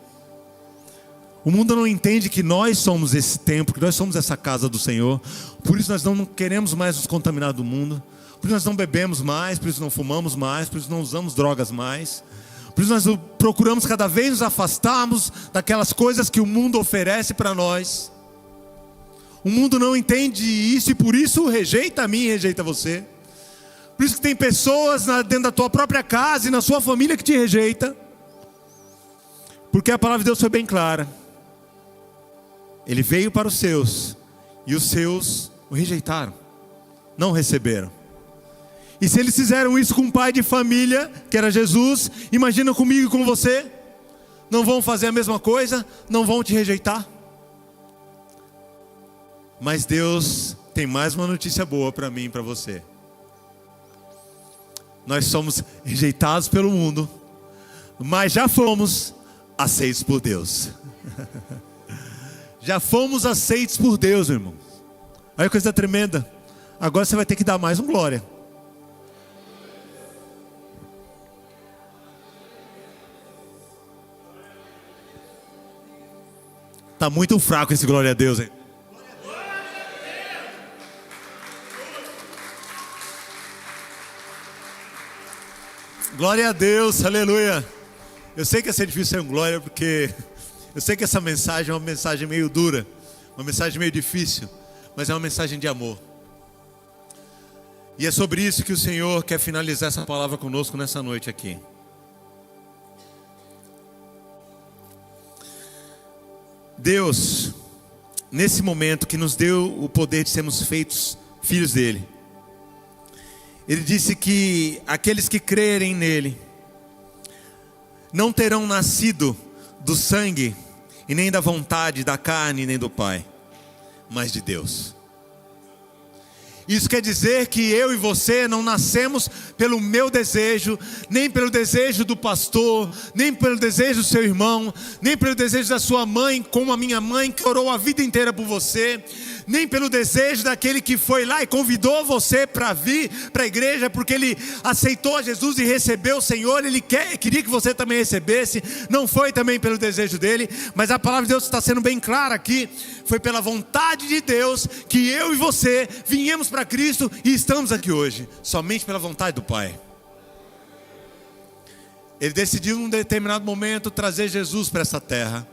O mundo não entende que nós somos esse templo, que nós somos essa casa do Senhor. Por isso nós não queremos mais nos contaminar do mundo. Por isso nós não bebemos mais, por isso não fumamos mais, por isso não usamos drogas mais. Por isso nós procuramos cada vez nos afastarmos daquelas coisas que o mundo oferece para nós. O mundo não entende isso e por isso rejeita a mim e rejeita você. Por isso que tem pessoas dentro da tua própria casa e na sua família que te rejeita. Porque a palavra de Deus foi bem clara. Ele veio para os seus, e os seus o rejeitaram, não receberam. E se eles fizeram isso com um pai de família, que era Jesus, imagina comigo e com você. Não vão fazer a mesma coisa? Não vão te rejeitar? Mas Deus tem mais uma notícia boa para mim e para você. Nós somos rejeitados pelo mundo, mas já fomos aceitos por Deus. Já fomos aceitos por Deus, meu irmão. Olha que coisa tremenda. Agora você vai ter que dar mais um glória. Tá muito fraco esse glória a Deus, hein? Glória a Deus, aleluia. Eu sei que ia ser difícil ser um glória, porque eu sei que essa mensagem é uma mensagem meio dura, uma mensagem meio difícil, mas é uma mensagem de amor. E é sobre isso que o Senhor quer finalizar essa palavra conosco nessa noite aqui. Deus, nesse momento que nos deu o poder de sermos feitos filhos dele, Ele disse que aqueles que crerem nele não terão nascido do sangue e nem da vontade da carne nem do Pai, mas de Deus. Isso quer dizer que eu e você não nascemos pelo meu desejo, nem pelo desejo do pastor, nem pelo desejo do seu irmão, nem pelo desejo da sua mãe, como a minha mãe que orou a vida inteira por você, nem pelo desejo daquele que foi lá e convidou você para vir para a igreja, porque ele aceitou a Jesus e recebeu o Senhor, ele queria que você também recebesse, não foi também pelo desejo dele, mas a palavra de Deus está sendo bem clara aqui, foi pela vontade de Deus que eu e você viemos para Cristo e estamos aqui hoje, somente pela vontade do Pai. Ele decidiu num determinado momento trazer Jesus para essa terra.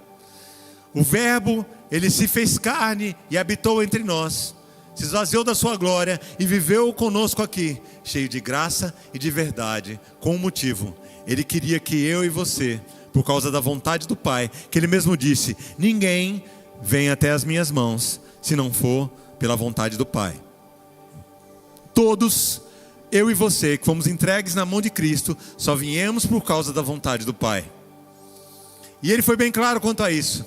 O Verbo, ele se fez carne e habitou entre nós, se esvaziou da sua glória e viveu conosco aqui, cheio de graça e de verdade, com um motivo. Ele queria que eu e você, por causa da vontade do Pai, que ele mesmo disse, ninguém vem até as minhas mãos, se não for pela vontade do Pai. Todos, eu e você, que fomos entregues na mão de Cristo, só viemos por causa da vontade do Pai. E ele foi bem claro quanto a isso.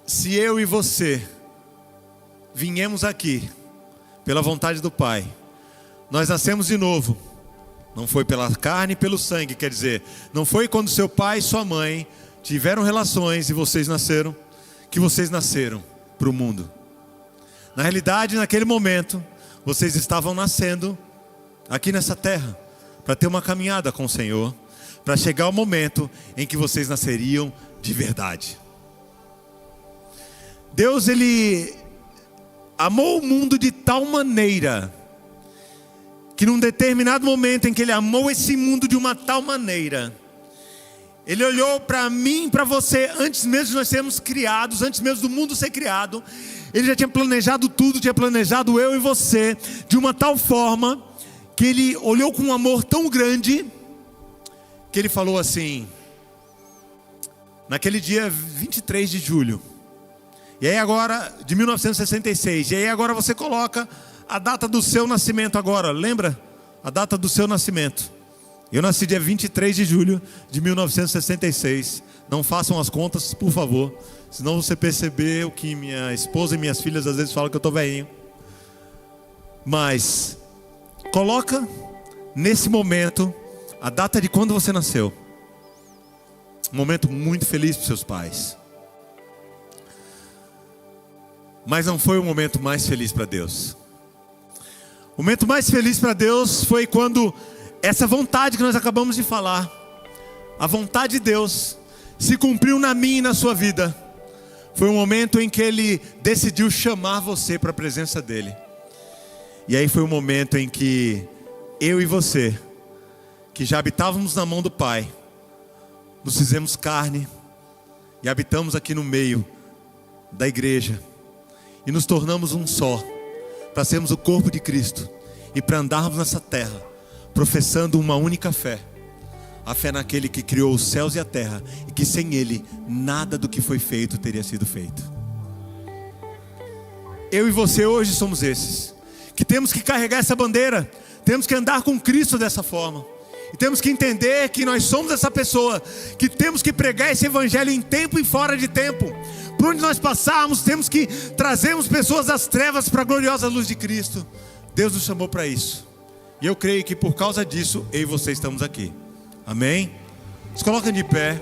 Se eu e você viemos aqui pela vontade do Pai, nós nascemos de novo. Não foi pela carne e pelo sangue, quer dizer, não foi quando seu pai e sua mãe tiveram relações e vocês nasceram, que vocês nasceram para o mundo. Na realidade, naquele momento, vocês estavam nascendo aqui nessa terra, para ter uma caminhada com o Senhor, para chegar o momento em que vocês nasceriam de verdade. Deus, ele amou o mundo de tal maneira, que num determinado momento em que ele amou esse mundo de uma tal maneira, ele olhou para mim e para você, antes mesmo de nós sermos criados, antes mesmo do mundo ser criado, ele já tinha planejado tudo, tinha planejado eu e você, de uma tal forma, que ele olhou com um amor tão grande, que ele falou assim, naquele dia 23 de julho, e aí agora, de 1966, e aí agora você coloca a data do seu nascimento agora, lembra? A data do seu nascimento. Eu nasci dia 23 de julho de 1966. Não façam as contas, por favor, senão você perceber o que minha esposa e minhas filhas às vezes falam que eu estou velhinho. Mas, coloca nesse momento a data de quando você nasceu. Um momento muito feliz para os seus pais. Mas não foi o momento mais feliz para Deus. O momento mais feliz para Deus foi quando essa vontade que nós acabamos de falar, a vontade de Deus, se cumpriu na minha e na sua vida. Foi um momento em que Ele decidiu chamar você para a presença dEle. E aí foi um momento em que eu e você, que já habitávamos na mão do Pai, nos fizemos carne e habitamos aqui no meio da igreja. E nos tornamos um só, para sermos o corpo de Cristo e para andarmos nessa terra, professando uma única fé. A fé naquele que criou os céus e a terra, e que sem Ele, nada do que foi feito teria sido feito. Eu e você hoje somos esses, que temos que carregar essa bandeira, temos que andar com Cristo dessa forma. E temos que entender que nós somos essa pessoa, que temos que pregar esse evangelho em tempo e fora de tempo. Por onde nós passarmos, temos que trazermos pessoas das trevas para a gloriosa luz de Cristo. Deus nos chamou para isso. E eu creio que por causa disso, eu e você estamos aqui. Amém? Se coloquem de pé.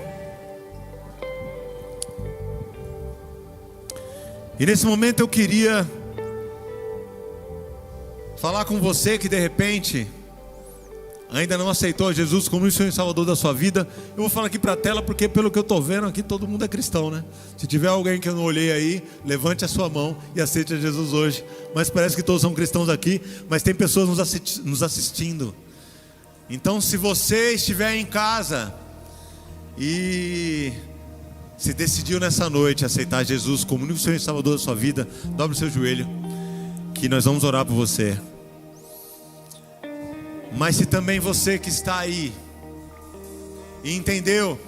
E nesse momento eu queria falar com você que de repente ainda não aceitou Jesus como o Senhor e Salvador da sua vida. Eu vou falar aqui para a tela porque pelo que eu estou vendo aqui todo mundo é cristão, né? Se tiver alguém que eu não olhei aí, levante a sua mão e aceite a Jesus hoje. Mas parece que todos são cristãos aqui, mas tem pessoas nos assistindo. Então se você estiver em casa e se decidiu nessa noite aceitar Jesus como único Senhor e Salvador da sua vida, dobre o seu joelho, que nós vamos orar por você. Mas se também você que está aí e entendeu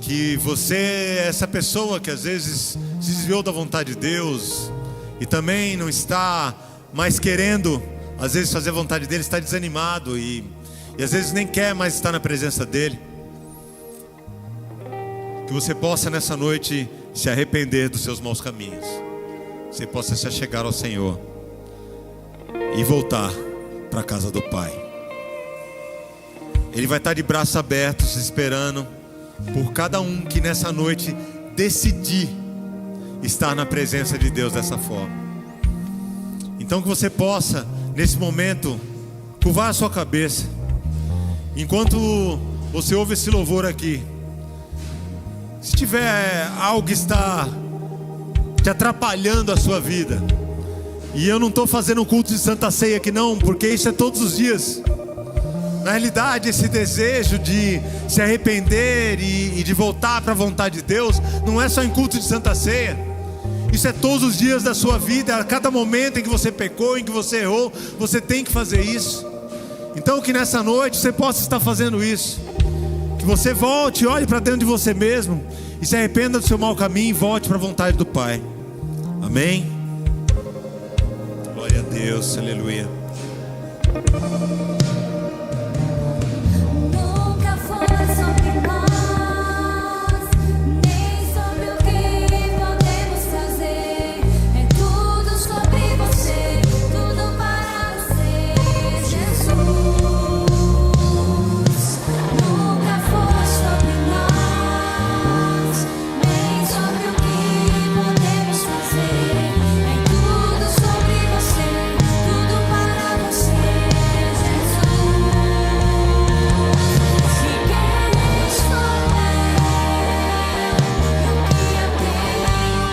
que você é essa pessoa que às vezes se desviou da vontade de Deus e também não está mais querendo às vezes fazer a vontade dele, está desanimado e às vezes nem quer mais estar na presença dele, que você possa nessa noite se arrepender dos seus maus caminhos, você possa se achegar ao Senhor e voltar para a casa do Pai. Ele vai estar de braços abertos esperando por cada um que nessa noite decidir estar na presença de Deus dessa forma. Então que você possa nesse momento curvar a sua cabeça enquanto você ouve esse louvor aqui. Se tiver algo que está te atrapalhando a sua vida, e eu não estou fazendo um culto de Santa Ceia aqui não, porque isso é todos os dias. Na realidade, esse desejo de se arrepender e de voltar para a vontade de Deus não é só em culto de Santa Ceia. Isso é todos os dias da sua vida. A cada momento em que você pecou, em que você errou, você tem que fazer isso. Então que nessa noite você possa estar fazendo isso. Que você volte, olhe para dentro de você mesmo e se arrependa do seu mau caminho e volte para a vontade do Pai. Amém? Glória a Deus, aleluia. Nunca foi sobre nós, nem sobre o que podemos fazer. É tudo sobre você, tudo para você, Jesus. Nunca foi sobre nós, nem sobre o que podemos fazer. É tudo sobre você, tudo para você, Jesus. Se queres falar o que eu tenho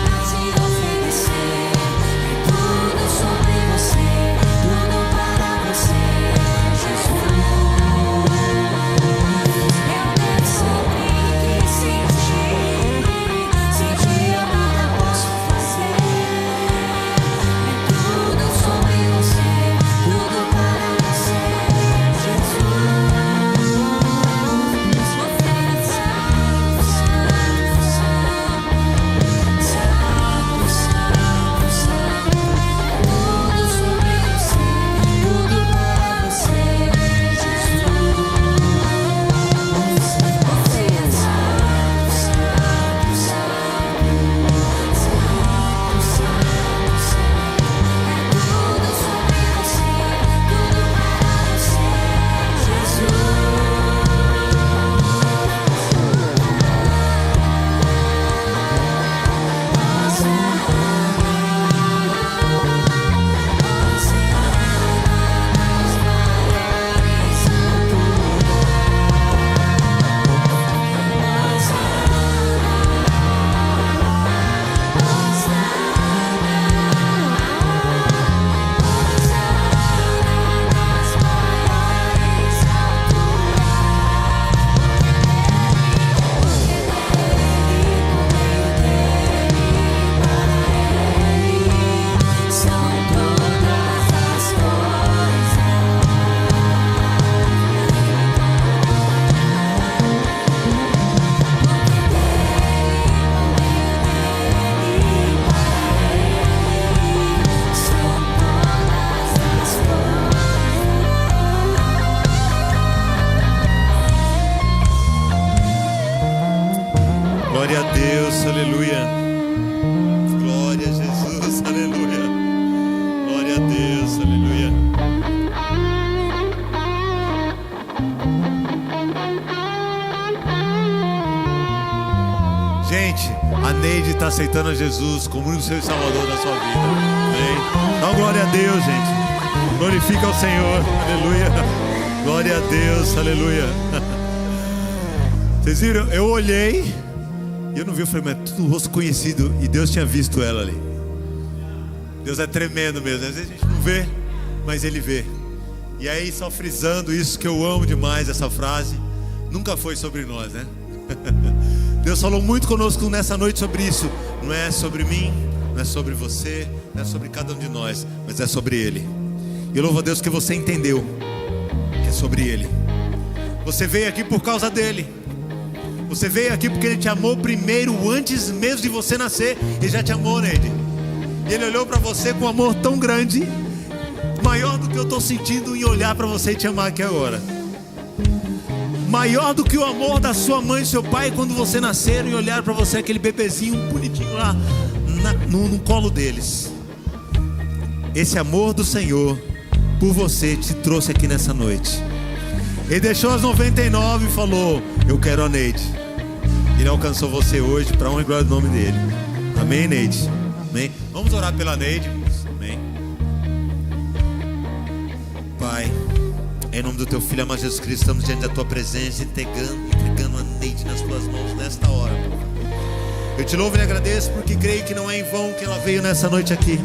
pra te oferecer, é tudo sobre você, tudo para você, Jesus. Eu nem sempre quis sentir, eu nada posso fazer. É tudo sobre você, tudo para você, Jesus. Glória a Deus, aleluia. Glória a Jesus, aleluia. Glória a Deus, aleluia. Gente, a Neide está aceitando a Jesus como o único Senhor e Salvador da sua vida. Amém? Dá uma glória a Deus, gente. Glorifica ao Senhor. Aleluia. Glória a Deus. Aleluia. Vocês viram? Eu olhei e eu não vi. Eu falei, mas tudo rosto conhecido. E Deus tinha visto ela ali. Deus é tremendo mesmo. Às vezes a gente não vê, mas Ele vê. E aí, só frisando isso que eu amo demais, essa frase. Nunca foi sobre nós, né? Deus falou muito conosco nessa noite sobre isso. Não é sobre mim, não é sobre você, não é sobre cada um de nós, mas é sobre Ele. E eu louvo a Deus que você entendeu que é sobre Ele. Você veio aqui por causa dEle. Você veio aqui porque Ele te amou primeiro, antes mesmo de você nascer. Ele já te amou, Neide. E Ele olhou para você com um amor tão grande, maior do que eu estou sentindo em olhar para você e te amar aqui agora. Maior do que o amor da sua mãe e seu pai quando você nasceram e olharam para você, aquele bebezinho bonitinho lá no colo deles. Esse amor do Senhor por você te trouxe aqui nessa noite. Ele deixou as 99 e falou: eu quero a Neide. Ele alcançou você hoje para honra e glória do nome dele. Amém, Neide? Amém? Vamos orar pela Neide. Amém. Pai, em nome do teu Filho amado Jesus Cristo, estamos diante da tua presença, entregando a Neide nas tuas mãos nesta hora. Eu te louvo e agradeço porque creio que não é em vão que ela veio nessa noite aqui.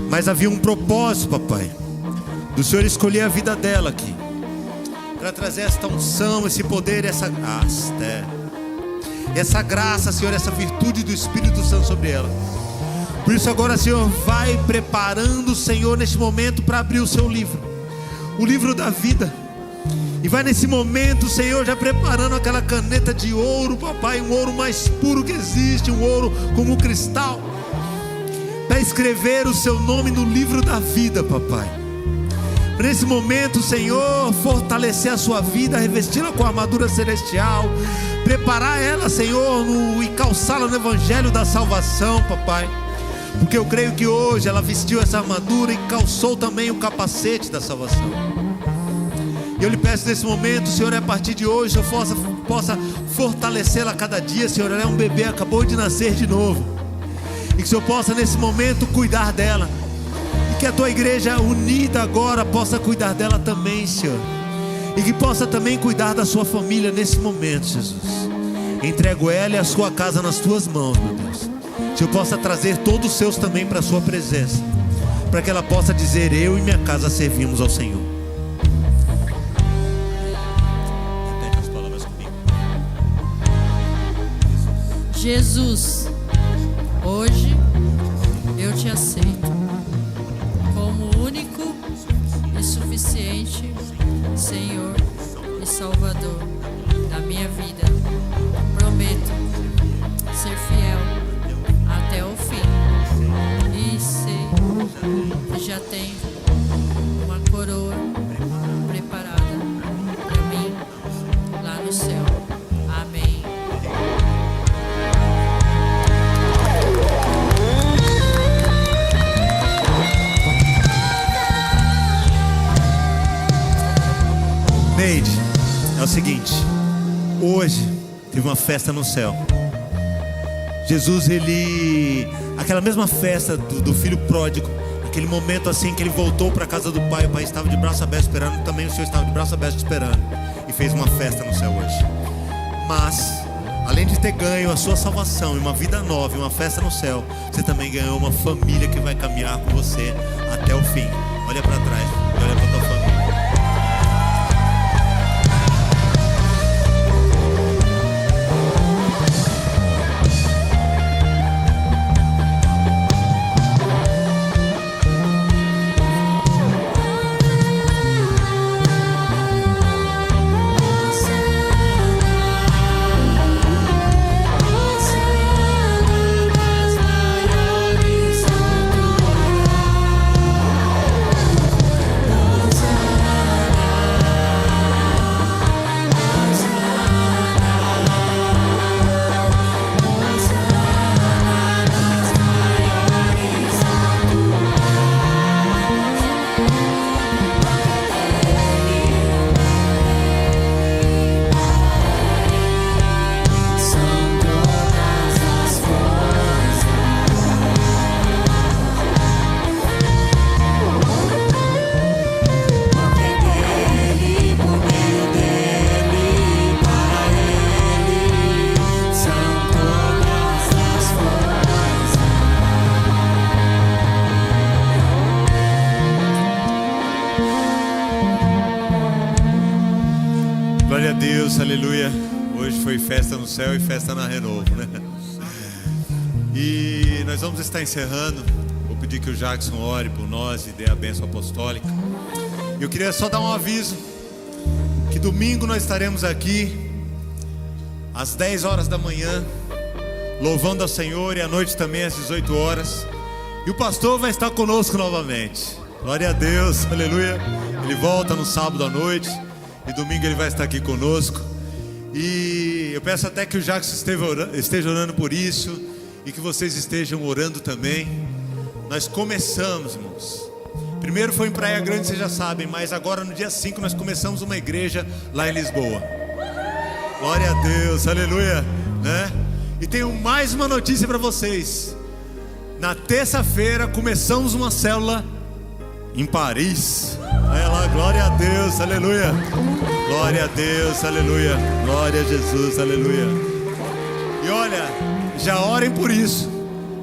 Mas havia um propósito, papai, do Senhor escolher a vida dela aqui, para trazer esta unção, esse poder, essa graça, Senhor, essa virtude do Espírito Santo sobre ela. Por isso agora, Senhor, vai preparando, Senhor, neste momento para abrir o seu livro, o livro da vida. E vai nesse momento, Senhor, já preparando aquela caneta de ouro, papai, um ouro mais puro que existe, um ouro como cristal, para escrever o seu nome no livro da vida, papai. Nesse momento, Senhor, fortalecer a sua vida, revesti-la com a armadura celestial, preparar ela, Senhor, e calçá-la no evangelho da salvação, papai. Porque eu creio que hoje ela vestiu essa armadura e calçou também o capacete da salvação. E eu lhe peço nesse momento, Senhor, a partir de hoje eu possa fortalecê-la a cada dia, Senhor. Ela é um bebê, acabou de nascer de novo. E que o Senhor possa nesse momento cuidar dela. E que a tua igreja unida agora possa cuidar dela também, Senhor. E que possa também cuidar da sua família nesse momento, Jesus. Entrego ela e a sua casa nas tuas mãos, meu Deus. Que eu possa trazer todos os seus também para a sua presença, para que ela possa dizer: eu e minha casa servimos ao Senhor. Repete as palavras comigo. Jesus, hoje eu te aceito como único e suficiente Senhor e Salvador da minha vida. Prometo ser fiel até o fim, e sei que já tem uma coroa preparada para mim lá no céu. Amém. Neide, é o seguinte: hoje teve uma festa no céu. Jesus, aquela mesma festa do filho pródigo, aquele momento assim que ele voltou para a casa do pai, o pai estava de braço aberto esperando, também o Senhor estava de braço aberto esperando, e fez uma festa no céu hoje. Mas, além de ter ganho a sua salvação e uma vida nova e uma festa no céu, você também ganhou uma família que vai caminhar com você até o fim. Olha para trás, olha para tua família. Hoje foi festa no céu e festa na Renovo, né? E nós vamos estar encerrando. Vou pedir que o Jackson ore por nós e dê a bênção apostólica. Eu queria só dar um aviso, que domingo nós estaremos aqui às 10 horas da manhã, louvando ao Senhor, e à noite também às 18 horas. E o pastor vai estar conosco novamente. Glória a Deus, aleluia. Ele volta no sábado à noite e domingo ele vai estar aqui conosco. E eu peço até que o Jackson esteja orando por isso e que vocês estejam orando também. Nós começamos, irmãos. Primeiro foi em Praia Grande, vocês já sabem, mas agora no dia 5 nós começamos uma igreja lá em Lisboa. Glória a Deus, aleluia, né? E tenho mais uma notícia para vocês. Na terça-feira começamos uma célula em Paris. Olha lá, glória a Deus, aleluia. Glória a Deus, aleluia. Glória a Jesus, aleluia. E olha, já orem por isso,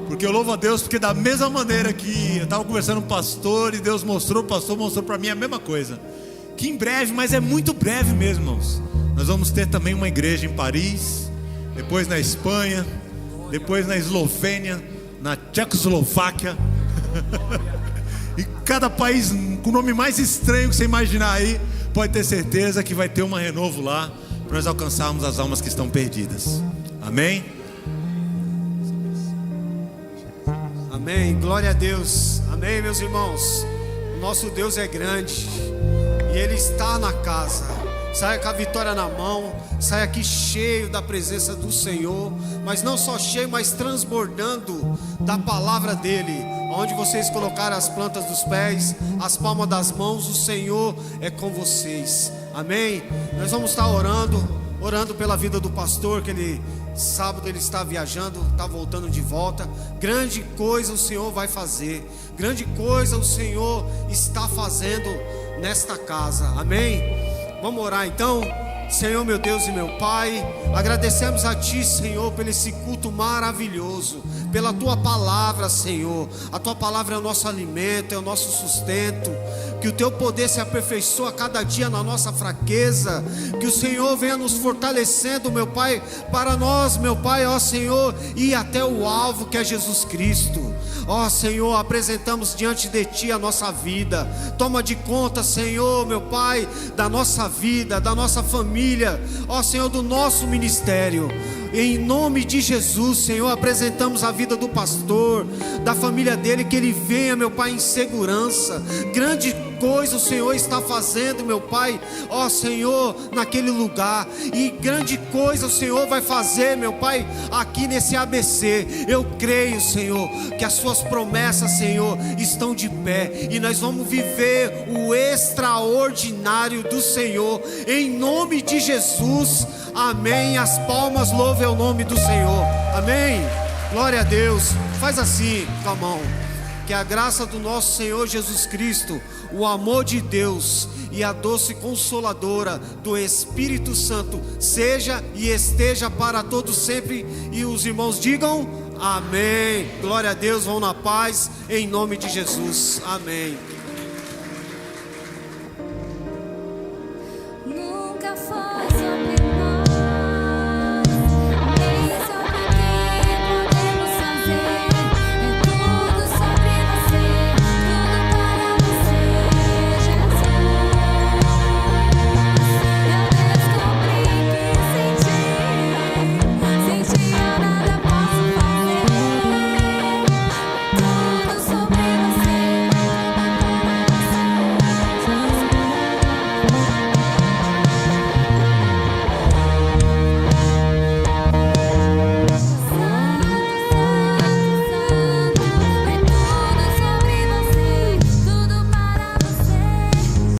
porque eu louvo a Deus, porque da mesma maneira que eu estava conversando com o pastor e Deus mostrou, o pastor mostrou para mim a mesma coisa, que em breve, mas é muito breve mesmo, irmãos, nós vamos ter também uma igreja em Paris, depois na Espanha, depois na Eslovênia, na Tchecoslováquia. E cada país com o nome mais estranho que você imaginar aí, pode ter certeza que vai ter uma Renovo lá, para nós alcançarmos as almas que estão perdidas. Amém? Amém, glória a Deus. Amém, meus irmãos. O nosso Deus é grande e Ele está na casa. Saia com a vitória na mão, saia aqui cheio da presença do Senhor, mas não só cheio, mas transbordando da palavra dEle. Onde vocês colocarem as plantas dos pés, as palmas das mãos, o Senhor é com vocês. Amém? Nós vamos estar orando pela vida do pastor, que sábado ele está viajando, está voltando de volta. Grande coisa o Senhor vai fazer, grande coisa o Senhor está fazendo nesta casa. Amém? Vamos orar então. Senhor, meu Deus e meu Pai, agradecemos a Ti, Senhor, por esse culto maravilhoso, pela Tua palavra, Senhor. A Tua palavra é o nosso alimento, é o nosso sustento. Que o Teu poder se aperfeiçoe a cada dia na nossa fraqueza. Que o Senhor venha nos fortalecendo, meu Pai, para nós, meu Pai, ó Senhor, ir até o alvo que é Jesus Cristo. Ó Senhor, apresentamos diante de Ti a nossa vida. Toma de conta, Senhor, meu Pai, da nossa vida, da nossa família, ó Senhor, do nosso ministério. Em nome de Jesus, Senhor, apresentamos a vida do pastor, da família dele, que ele venha, meu Pai, em segurança. Grande coisa o Senhor está fazendo, meu Pai, ó Senhor, naquele lugar. E grande coisa o Senhor vai fazer, meu Pai, aqui nesse ABC. Eu creio, Senhor, que as suas promessas, Senhor, estão de pé, e nós vamos viver o extraordinário do Senhor, em nome de Jesus. Amém. As palmas louvem o nome do Senhor. Amém. Glória a Deus. Faz assim com a mão. Que a graça do nosso Senhor Jesus Cristo, o amor de Deus e a doce consoladora do Espírito Santo seja e esteja para todos sempre. E os irmãos digam amém. Glória a Deus. Vão na paz em nome de Jesus. Amém.